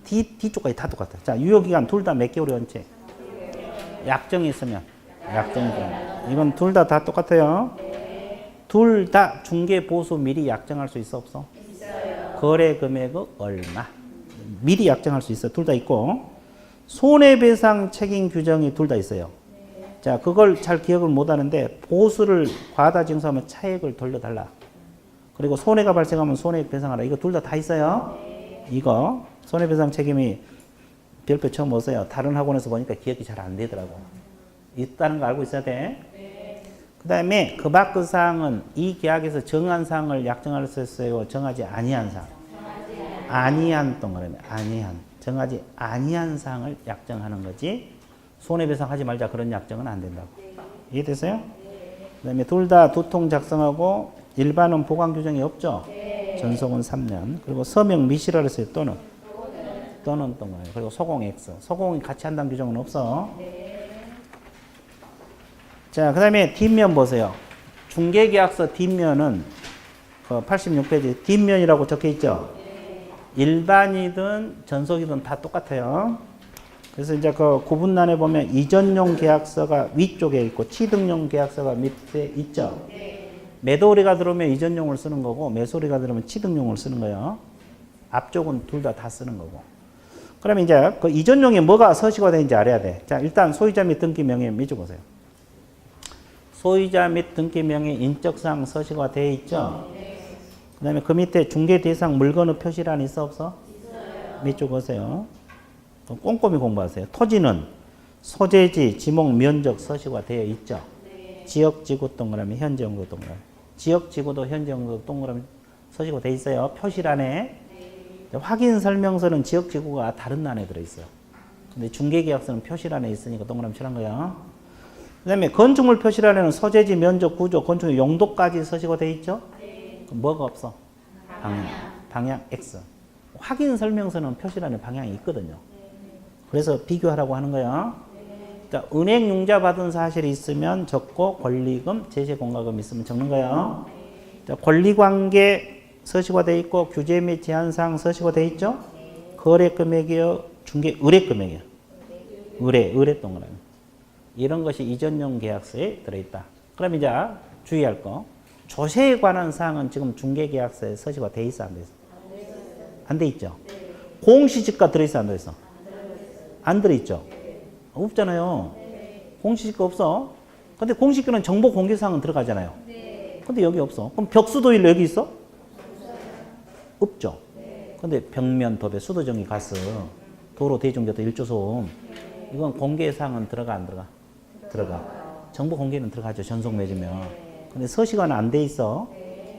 Speaker 1: 뒤쪽까지 다 똑같아요. 자, 유효기간 둘 다 몇 개월이 연체? 약정이 있으면. 약정이 있으면. 이건 둘 다 똑같아요. 둘 다 중개 보수 미리 약정할 수 있어, 없어? 있어요. 거래 금액은 얼마. 미리 약정할 수 있어. 둘 다 있고. 손해배상 책임 규정이 둘 다 있어요. 자, 그걸 잘 기억을 못 하는데 보수를 과다 징수하면 차액을 돌려달라. 그리고 손해가 발생하면 손해액 배상하라. 이거 둘 다 있어요. 이거 손해배상 책임이 별표 처음 오세요. 다른 학원에서 보니까 기억이 잘 안 되더라고. 있다는 거 알고 있어야 돼. 그 다음에 그 밖의 사항은 이 계약에서 정한 사항을 약정할 수 있어요. 정하지 아니한 사항. 아니한 동그라미. 아니한. 정하지 아니한 사항을 약정하는 거지. 손해배상 하지 말자 그런 약정은 안 된다고. 이해됐어요? 그 다음에 둘 다 두통 작성하고 일반은 보관 규정이 없죠. 전속은 3년. 그리고 서명 미시라 그랬어요. 또는 동그라미. 그리고 소공 X. 소공이 같이 한다는 규정은 없어. 자, 그 다음에 뒷면 보세요. 중개계약서 뒷면은 그 86페이지 뒷면이라고 적혀 있죠. 일반이든 전속이든 다 똑같아요. 그래서 이제 그 구분란에 보면 이전용 계약서가 위쪽에 있고 취득용 계약서가 밑에 있죠. 매도리가 들어오면 이전용을 쓰는 거고 매수리가 들어오면 취득용을 쓰는 거예요. 앞쪽은 둘 다 쓰는 거고. 그러면 이제 그 이전용에 뭐가 서식화되는지 알아야 돼. 자, 일단 소유자 및 등기 명의 밑줄 보세요. 소유자 및 등기 명의 인적사항 서식화되어 있죠. 그 다음에 그 밑에 중개 대상 물건의 표시란이 있어 없어? 있어요. 밑줄 보세요. 꼼꼼히 공부하세요. 토지는 소재지, 지목, 면적 서식화되어 있죠. 지역, 지구 동그라미, 현재 용도 동그라미. 지역, 지구도 현재 용도 동그라미 서식화되어 있어요. 표시란에. 확인 설명서는 지역, 지구가 다른 란에 들어있어요. 근데 중개계약서는 표시란에 있으니까 동그라미 칠한 거예요. 그 다음에 건축물 표시란에는 소재지, 면적, 구조, 건축 용도까지 서식화되어 있죠. 그럼 뭐가 없어? 방향 X. 확인 설명서는 표시란에 방향이 있거든요. 그래서 비교하라고 하는 거예요. 자, 은행 융자 받은 사실이 있으면 적고 권리금, 제세 공과금 있으면 적는 거예요. 자, 권리관계 서식화되어 있고 규제 및 제한사항 서식화되어 있죠. 거래 금액이요, 중개 의뢰 금액이요. 의뢰 동그라미. 이런 것이 이전용 계약서에 들어있다. 그럼 이제 주의할 거. 조세에 관한 사항은 지금 중개계약서에 서식화되어 있어, 안 돼 있어? 안 돼 있죠. 공시지가 들어있어, 안 들어있어? 안 들어있죠. 없잖아요. 공시지가 없어. 근데 공시지가는 정보 공개사항은 들어가잖아요. 근데 여기 없어. 그럼 벽수도일 여기 있어? 없죠. 근데 벽면, 도배, 수도전기, 가스, 도로, 대중교통, 일조소음 이건 공개사항은 들어가, 안 들어가? 들어가. 정보 공개는 들어가죠. 전속 맺으면. 근데 서식화는 안 돼 있어.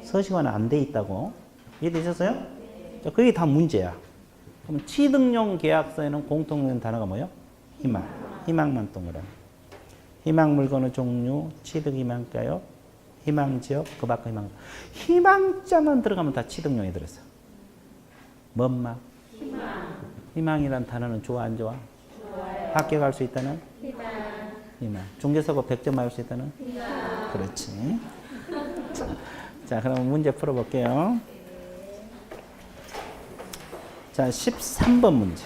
Speaker 1: 서식화는 안 돼 있다고. 이해되셨어요? 자, 그게 다 문제야. 그럼 취득용 계약서에는 공통된 단어가 뭐예요? 희망. 희망만 동그라미. 희망 물건의 종류, 취득 희망가요, 희망 지역, 그 밖의 희망. 희망자만 들어가면 다 취득용이 들었어. 뭔 말? 희망이란 단어는 좋아, 안 좋아? 좋아요. 합격할 수 있다는? 희망. 중개사고 100점 맞을 수 있다는? 희망. 그렇지. 자, 그럼 문제 풀어볼게요. 자, 13번 문제.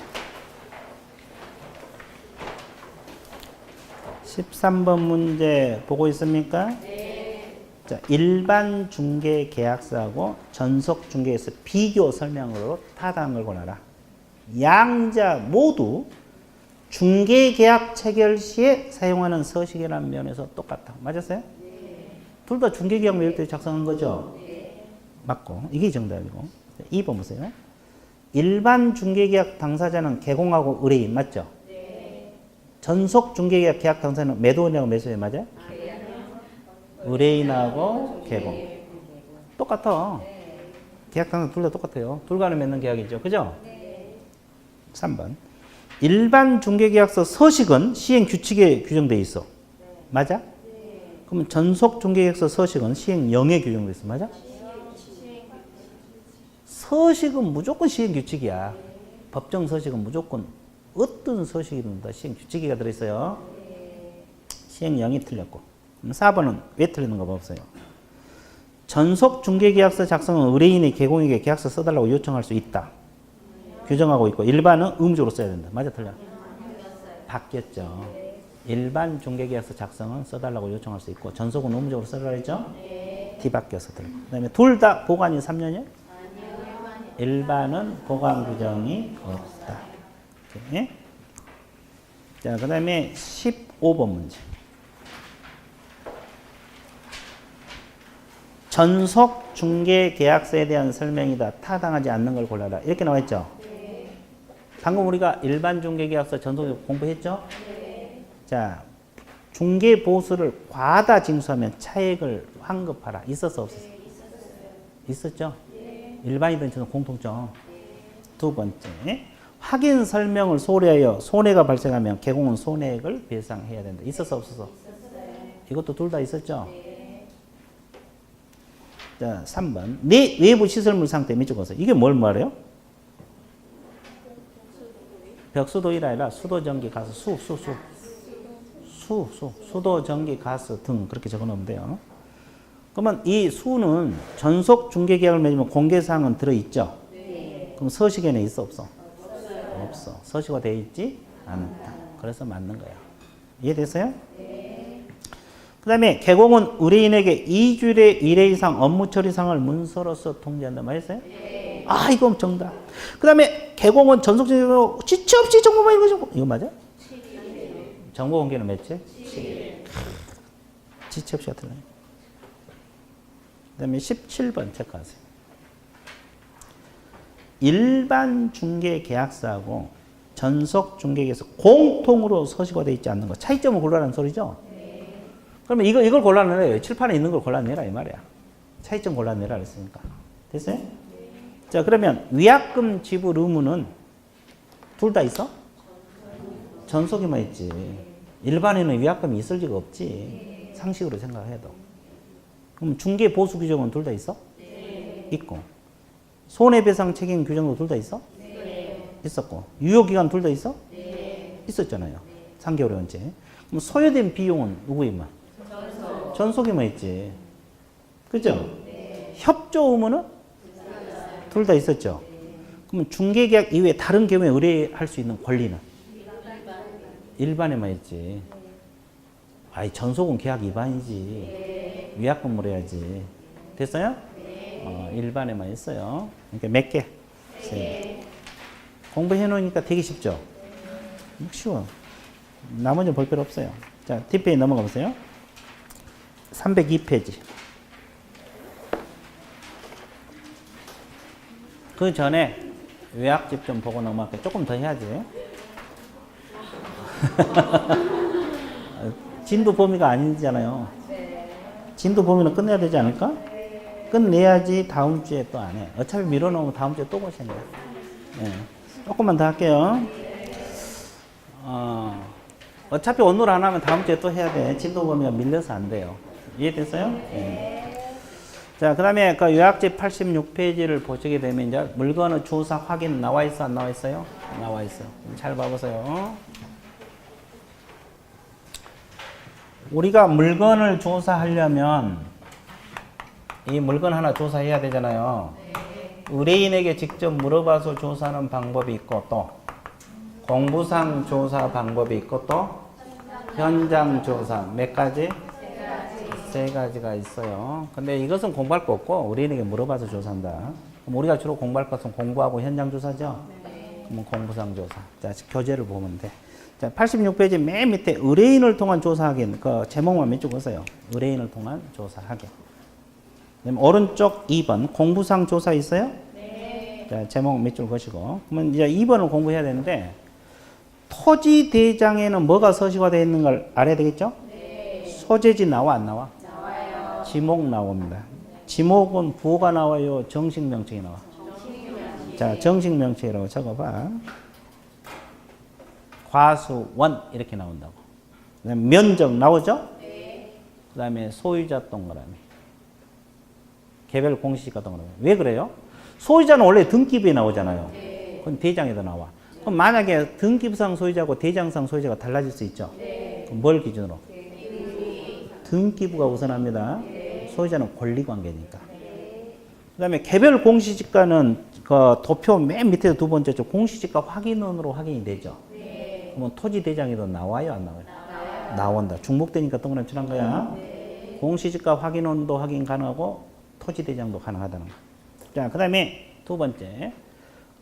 Speaker 1: 13번 문제 보고 있습니까? 네. 자, 일반 중개 계약서하고 전속 중개에서 비교 설명으로 타당을 권하라. 양자 모두 중개 계약 체결 시에 사용하는 서식이라는 면에서 똑같다. 맞았어요? 네. 둘 다 중개 계약 매일 때 작성한 거죠? 네. 맞고. 이게 정답이고. 2번 보세요. 일반 중개계약 당사자는 개공하고 의뢰인 맞죠? 네. 전속 중개계약 계약 당사자는 매도인하고 매수인 맞아요? 의뢰인하고 개공. 똑같아. 계약 당사자 둘 다 똑같아요. 둘 간에 맺는 계약이죠. 그죠? 네. 3번. 일반 중개계약서 서식은 시행 규칙에 규정되어 있어. 맞아? 네. 그러면 전속 중개계약서 서식은 시행령에 규정되어 있어. 맞아? 서식은 무조건 시행규칙이야. 법정 서식은 무조건 어떤 서식이든 다 시행규칙이가 들어있어요. 시행령이 틀렸고. 4번은 왜 틀리는 거 없어요. 전속 중개계약서 작성은 의뢰인이 개공에게 계약서 써달라고 요청할 수 있다. 규정하고 있고 일반은 의무적으로 써야 된다. 맞아 틀려? 바뀌었죠. 일반 중개계약서 작성은 써달라고 요청할 수 있고 전속은 의무적으로 써달라고 했죠? 뒤바뀌어서 틀려. 그 다음에 둘 다 보관이 3년이에요? 일반은 보관 규정이 없다. 오케이. 자, 그 다음에 15번 문제. 전속 중개 계약서에 대한 설명이다. 타당하지 않는 걸 골라라. 이렇게 나와 있죠? 네. 방금 우리가 일반 중개 계약서 전속 공부했죠? 네. 자, 중개 보수를 과다 징수하면 차액을 환급하라. 있었어 없었어? 네, 있었죠? 네. 일반이든 저는 공통점. 네. 두 번째, 확인 설명을 소홀히하여 손해가 발생하면 개공은 손해액을 배상해야 된다. 있었어 없었어? 있었어요. 이것도 둘 다 있었죠? 네. 자, 3번. 내 외부 시설물 상태 밑줄 그었어요. 이게 뭘 말해요? 벽수도일이 아니라 수도, 전기, 가스, 수도, 전기, 가스 등 그렇게 적어 놓으면 돼요. 그러면 이 수는 전속 중개 계약을 맺으면 공개사항은 들어있죠? 네. 그럼 서식에는 있어 없어? 없어요. 없어. 서식화 되어 있지 않다. 그래서 맞는 거야. 이해됐어요? 네. 그 다음에 개공은 의뢰인에게 2주일에 1회 이상 업무 처리상을 문서로서 통지한다 말했어요? 네. 아, 이거 정답. 그 다음에 개공은 전속적으로 지체 없이 정보만 읽어주고. 이거 맞아? 7일. 정보 공개는 몇째? 7일. 지체 없이가 틀려요. 그 다음에 17번 체크하세요. 일반 중개 계약서하고 전속 중개 계약서 공통으로 서식화되어 있지 않는 거. 차이점을 골라라는 소리죠? 그러면 이걸 골라내래요. 칠판에 있는 걸 골라내라 이 말이야. 차이점 골라내라 그랬으니까. 됐어요? 네. 자, 그러면 위약금 지불 의무는 둘 다 있어? 전속에만 있지. 일반에는 위약금이 있을 리가 없지. 상식으로 생각해도. 그럼 중개 보수 규정은 둘 다 있어? 네. 있고. 손해배상 책임 규정도 둘 다 있어? 네. 있었고. 유효기간 둘 다 있어? 네. 있었잖아요. 3개월에 언제. 그럼 소요된 비용은 누구에만? 전속에만 있지. 그죠? 네. 협조 의무는? 둘 다 있었죠. 네. 그러면 중개계약 이외에 다른 경우에 의뢰할 수 있는 권리는? 일반에만 있지. 아이, 전속은 계약 위반이지. 네. 위약금으로 해야지. 됐어요? 네. 일반에만 있어요. 그러니까 몇 개? 네. 공부해 놓으니까 되게 쉽죠? 쉬워. 나머지는 볼 필요 없어요. 자, 뒷페이지 넘어가 보세요. 302페이지. 그 전에 요약집 좀 보고 넘어갈게요. 조금 더 해야지. 진도 범위가 아니잖아요. 진도 범위는 끝내야 되지 않을까? 끝내야지 다음 주에 또 안 해. 어차피 밀어놓으면 다음 주에 또 보시는 거야. 네. 조금만 더 할게요. 어차피 오늘 안 하면 다음 주에 또 해야 돼. 진도 범위가 밀려서 안 돼요. 이해됐어요? 네. 자, 그 다음에 그 요약집 86페이지를 보시게 되면 이제 물건의 조사 확인 나와 있어? 안 나와 있어요? 나와 있어. 잘 봐보세요. 우리가 물건을 조사하려면 이 물건 하나 조사해야 되잖아요. 의뢰인에게 직접 물어봐서 조사하는 방법이 있고 또 공부상 조사 방법이 있고 또 현장 조사 몇 가지? 세 가지가 있어요. 근데 이것은 공부할 거 없고 우리에게 물어봐서 조사한다. 그럼 우리가 주로 공부할 것은 공부하고 현장 조사죠? 네. 그러면 공부상 조사. 자, 교재를 보면 돼. 자, 86페이지 맨 밑에 의뢰인을 통한 조사 확인. 그 제목만 몇 줄 보세요. 의뢰인을 통한 조사 확인. 오른쪽 2번 공부상 조사 있어요? 네. 자, 제목 몇 줄 보시고. 그러면 이제 2번을 공부해야 되는데 토지 대장에는 뭐가 서식화되어 있는 걸 알아야 되겠죠? 네. 소재지 나와 안 나와? 나와요. 지목 나옵니다. 지목은 부호가 나와요? 정식 명칭이 나와? 정식 명칭. 자, 정식 명칭이라고 적어봐. 과수원 이렇게 나온다고. 그다음에 면적 나오죠? 네. 그 다음에 소유자 동그라미. 개별 공시지가 동그라미. 왜 그래요? 소유자는 원래 등기부에 나오잖아요. 네. 그건 대장에도 나와. 그럼 만약에 등기부상 소유자고 대장상 소유자가 달라질 수 있죠? 네. 그럼 뭘 기준으로? 네. 등기부가 우선합니다. 네. 소유자는 권리관계니까. 네. 그 다음에 개별 공시지가는 그 도표 맨 밑에 두 번째 공시지가 확인원으로 확인이 되죠? 네. 그러면 토지 대장에도 나와요? 안 나와요? 나와요. 나온다. 중복되니까 동그라미 칠한 거야. 네. 공시지가 확인원도 확인 가능하고 토지 대장도 가능하다는 거. 자, 그 다음에 두 번째,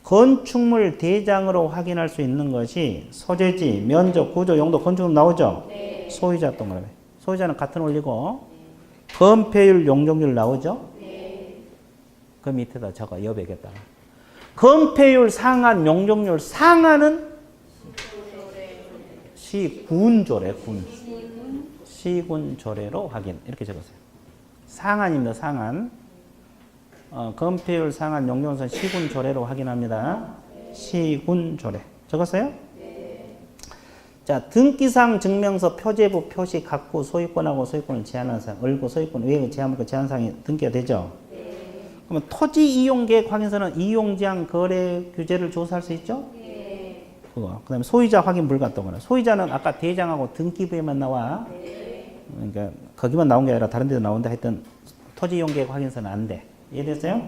Speaker 1: 건축물 대장으로 확인할 수 있는 것이 소재지, 면적, 구조, 용도, 건축물 나오죠?
Speaker 2: 네.
Speaker 1: 소유자 동그라미. 소유자는 같은 올리고 건폐율, 용적률 나오죠?
Speaker 2: 네.
Speaker 1: 그 밑에다 적어 여백에다. 건폐율 상한, 용적률 상한은 시군조례, 군. 시군조례로 확인. 이렇게 적었어요. 상한입니다. 상한. 건폐율 상한, 용적률 시군조례로 확인합니다. 시군조례. 적었어요? 자, 등기상 증명서 표제부 표시 각구 소유권하고 소유권을 제한하는 사항, 을구 소유권 외의 제한물권 제한 사항이 등기가 되죠? 그러면 토지 이용 계획 확인서는 이용지향 거래 규제를 조사할 수 있죠? 그거. 그다음에 소유자 확인 불가 또거나. 소유자는 아까 대장하고 등기부에만 나와. 그러니까 거기만 나온 게 아니라 다른 데도 나온다 했던 토지 이용 계획 확인서는 안 돼. 이해됐어요?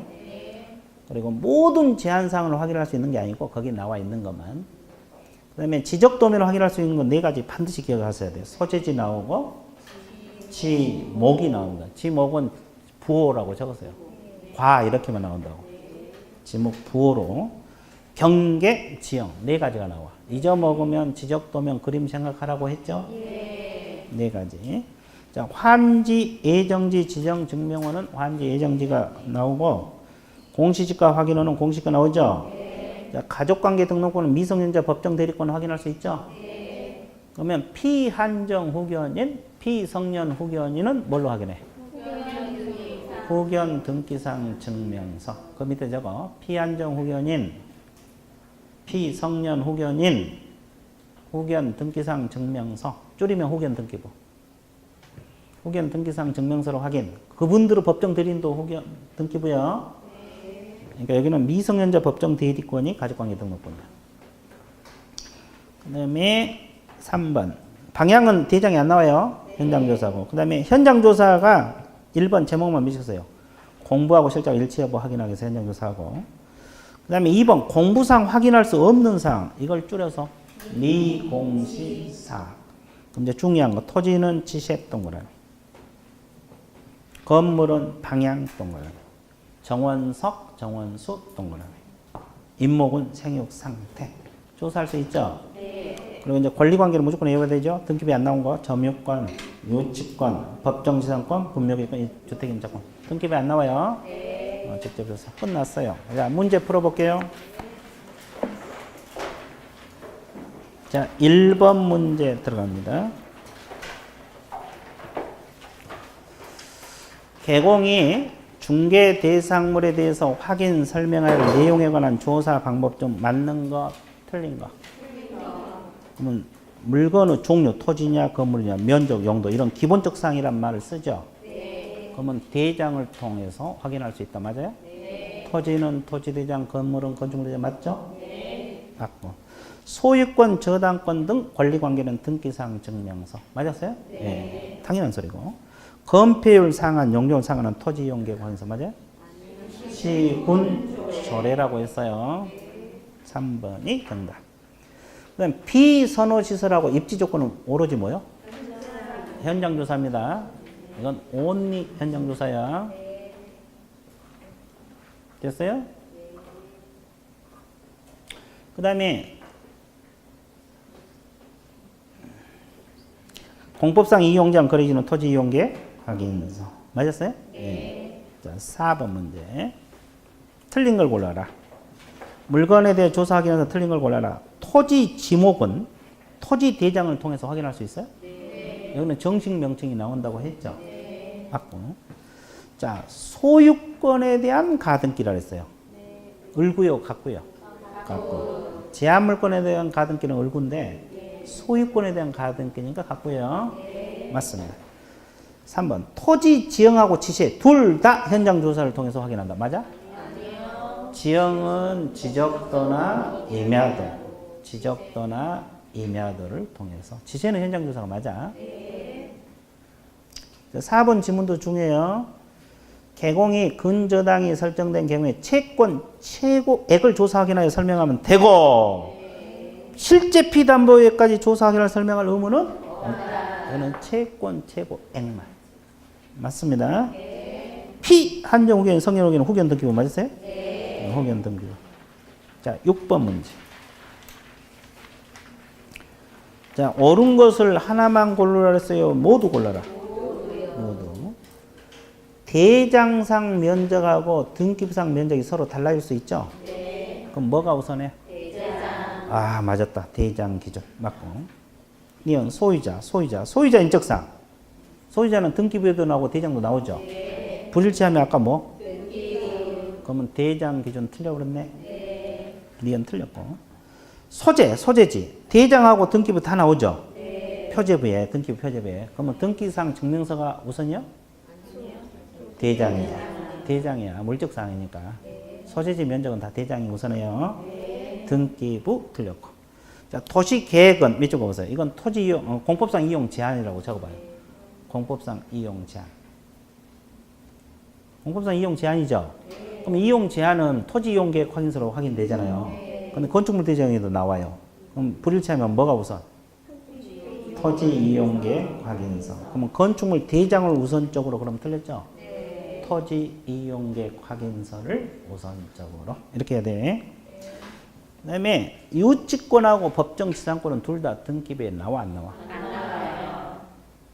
Speaker 1: 그리고 모든 제한 사항을 확인할 수 있는 게 아니고 거기 나와 있는 것만. 그다음에 지적 도면을 확인할 수 있는 건 네 가지 반드시 기억하셔야 돼요. 소재지 나오고 지목이 나옵니다. 지목은 부호라고 적었어요. 과 이렇게만 나온다고. 지목 부호로. 경계, 지형 네 가지가 나와. 잊어먹으면 지적 도면 그림 생각하라고 했죠? 네 가지. 자, 환지, 예정지, 지정, 증명원은 환지, 예정지가 나오고 공시지가 확인원은 공시가 나오죠? 자, 가족관계 등록권은 미성년자 법정 대리권 확인할 수 있죠? 그러면 피한정 후견인, 피성년 후견인은 뭘로 확인해? 후견 등기상 증명서. 그 밑에 적어. 피한정 후견인, 피성년 후견인, 후견 등기상 증명서. 줄이면 후견 등기부. 후견 등기상 증명서로 확인. 그분들은 법정 대리인도 후견 등기부요. 그러니까 여기는 미성년자 법정 대리권이 가족관계 등록부입니다. 그 다음에 3번. 방향은 대장이 안 나와요. 현장조사고. 그 다음에 현장조사가 1번 제목만 미쳤어요. 공부하고 실적 일치 여부 확인하기 위해서 현장조사하고. 그 다음에 2번 공부상 확인할 수 없는 사항. 이걸 줄여서 미공시사항. 그럼 이제 중요한 거. 토지는 지세 동그라미. 건물은 방향 동그라미. 정원석, 정원수 동그라미. 임목은 생육 상태. 조사할 수 있죠? 그리고 이제 권리관계를 무조건 외워야 되죠? 등기부에 안 나온 거. 점유권, 유치권, 법정지상권, 분묘기권, 주택임차권. 등기부에 안 나와요? 직접 조사. 끝났어요. 자, 문제 풀어볼게요. 자, 1번 문제 들어갑니다. 개공이 중개 대상물에 대해서 확인 설명할 내용에 관한 조사 방법 좀 맞는 거, 틀린 거. 그러면 물건의 종류, 토지냐, 건물이냐, 면적, 용도 이런 기본적 사항이란 말을 쓰죠. 그러면 대장을 통해서 확인할 수 있다. 맞아요? 토지는 토지대장, 건물은 건축물대장 맞죠? 맞고. 소유권, 저당권 등 권리관계는 등기상 증명서. 맞았어요? 네. 당연한 소리고. 건폐율 상한, 용적률 상한은 토지 이용계획 확인서. 맞아요? 시군 조례라고 했어요. 3번이 정답. 그 다음 비선호시설하고 입지조건은 오로지 뭐요? 현장조사입니다. 이건 only 현장조사야. 됐어요? 그 다음에 공법상 이용장 거래지는 토지 이용계획 확인서. 맞았어요? 네. 자, 4번 문제. 틀린 걸 골라라. 물건에 대해 조사 확인해서 틀린 걸 골라라. 토지 지목은 토지 대장을 통해서 확인할 수 있어요? 여기는 정식 명칭이 나온다고 했죠? 맞고. 자, 소유권에 대한 가등기라 했어요. 을구요, 같고요. 같고. 제한물권에 대한 가등기는 을구인데 소유권에 대한 가등기니까 같고요. 맞습니다. 3번. 토지 지형하고 지시 둘 다 현장 조사를 통해서 확인한다. 맞아? 지형은 지적도나 임야도, 지적도나 임야도를 통해서. 지시는 현장 조사가 맞아. 4번 지문도 중요해요. 개공이 근저당이 설정된 경우에 채권 최고액을 조사 확인하여 설명하면 되고, 실제 피담보액까지 조사 확인을 설명할 의무는 없다. 이거는 채권 최고액만. 맞습니다. 피 한정 후견, 성년 후견, 후견 등기부 맞으세요? 혹연 등기부. 자, 6번 문제. 자, 옳은 것을 하나만 고르라 했어요. 모두 골라라. 모두. 대장상 면적하고 등기부상 면적이 서로 달라질 수 있죠? 그럼 뭐가 우선해? 아, 맞았다. 대장 기준. 맞고. 니은 소유자. 소유자 인적상. 소유자는 등기부에도 나오고 대장도 나오죠? 불일치하면 아까 뭐? 그러면 대장 기준 틀려버렸네? 니은 틀렸고. 소재지. 대장하고 등기부 다 나오죠? 표제부에, 등기부 표제부에. 그러면 등기상 증명서가 우선이요? 대장이야. 물적사항이니까. 소재지 면적은 다 대장이 우선이에요. 등기부 틀렸고. 자, 도시계획은 밑줄 보세요. 이건 토지 이용, 공법상 이용 제한이라고 적어봐요. 공법상 이용 제한. 공법상 이용 제한이죠? 그럼 이용 제한은 토지 이용 계획 확인서로 확인되잖아요. 근데 건축물 대장에도 나와요. 그럼 불일치하면 뭐가 우선? 토지 이용 계획 확인서. 그러면 건축물 대장을 우선적으로 그럼 틀렸죠? 토지 이용 계획 확인서를 우선적으로 이렇게 해야 돼. 그다음에 유치권하고 법정 지상권은 둘 다 등기부에 나와 안 나와? 안 나와요.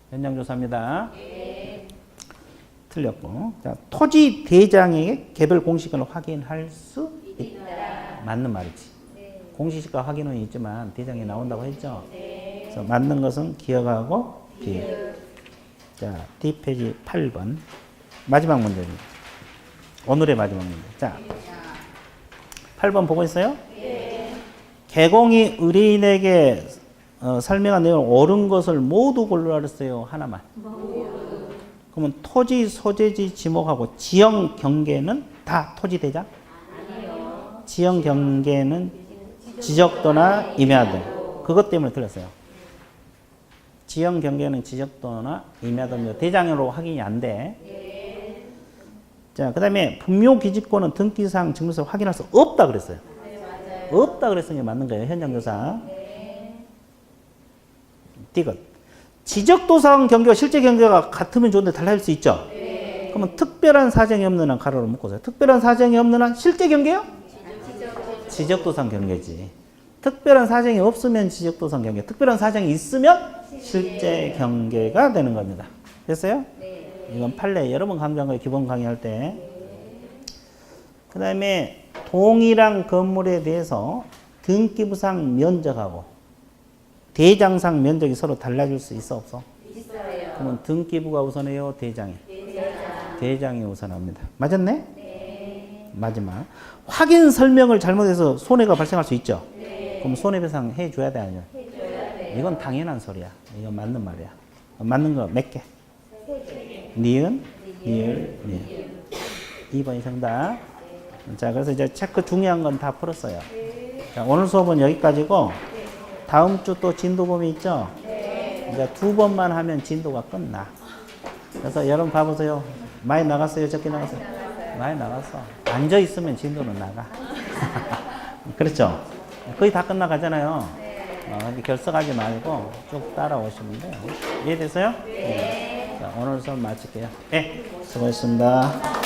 Speaker 1: 현장 조사입니다. 틀렸고. 자, 토지 대장에게 개별 공시권을 확인할 수 있다. 맞는 말이지. 공시시가 확인은 있지만 대장에 나온다고 했죠. 그래서 맞는 것은 기억하고 비. 자, 뒷페이지 8번 마지막 문제입니다. 오늘의 마지막 문제. 자, 8번 보고 있어요? 개공이 의뢰인에게 설명한 내용을 옳은 것을 모두 고르라 그랬어요. 하나만. 그러면 토지, 소재지, 지목하고 지형 경계는 다 토지 대장? 아니요. 지형 경계는 지적도나 임야도. 그것 때문에 틀렸어요. 지형 경계는 지적도나 임야도 대장으로 확인이 안 돼. 자, 그 다음에 분묘기지권은 등기상 증명서 확인할 수 없다 그랬어요. 없다 그랬으니 맞는 거예요. 현장조사. 디귿. 지적도상 경계와 실제 경계가 같으면 좋은데 달라질 수 있죠. 그러면 특별한 사정이 없는 한 가로로 묶어서요. 특별한 사정이 없는 한 실제 경계요? 지적도상 경계지. 특별한 사정이 없으면 지적도상 경계. 특별한 사정이 있으면 실제 경계가 되는 겁니다. 됐어요? 이건 판례 여러 번 강조한 거예요. 기본 강의할 때. 그 다음에 동일한 건물에 대해서 등기부상 면적하고 대장상 면적이 서로 달라질 수 있어 없어? 있어요. 그러면 등기부가 우선해요? 대장이? 대장이 우선합니다. 맞았네? 네. 마지막. 확인 설명을 잘못해서 손해가 발생할 수 있죠? 네. 그럼 손해배상 해줘야 돼 아니요? 해줘야 돼. 이건 당연한 소리야. 이건 맞는 말이야. 맞는 거 몇 개? 니은, 니을, 니은. 2번이 정답. 자, 그래서 이제 체크 중요한 건 다 풀었어요. 자, 오늘 수업은 여기까지고, 다음 주 또 진도범위 있죠? 이제 2번만 하면 진도가 끝나. 그래서 여러분 봐보세요. 많이 나갔어요? 적게 나갔어요? 많이 나갔어. 앉아있으면 진도는 나가. 그렇죠? 거의 다 끝나가잖아요. 결석하지 말고 쭉 따라오시면 돼요. 이해됐어요? 네. 자, 오늘 수업 마칠게요. 네, 수고했습니다.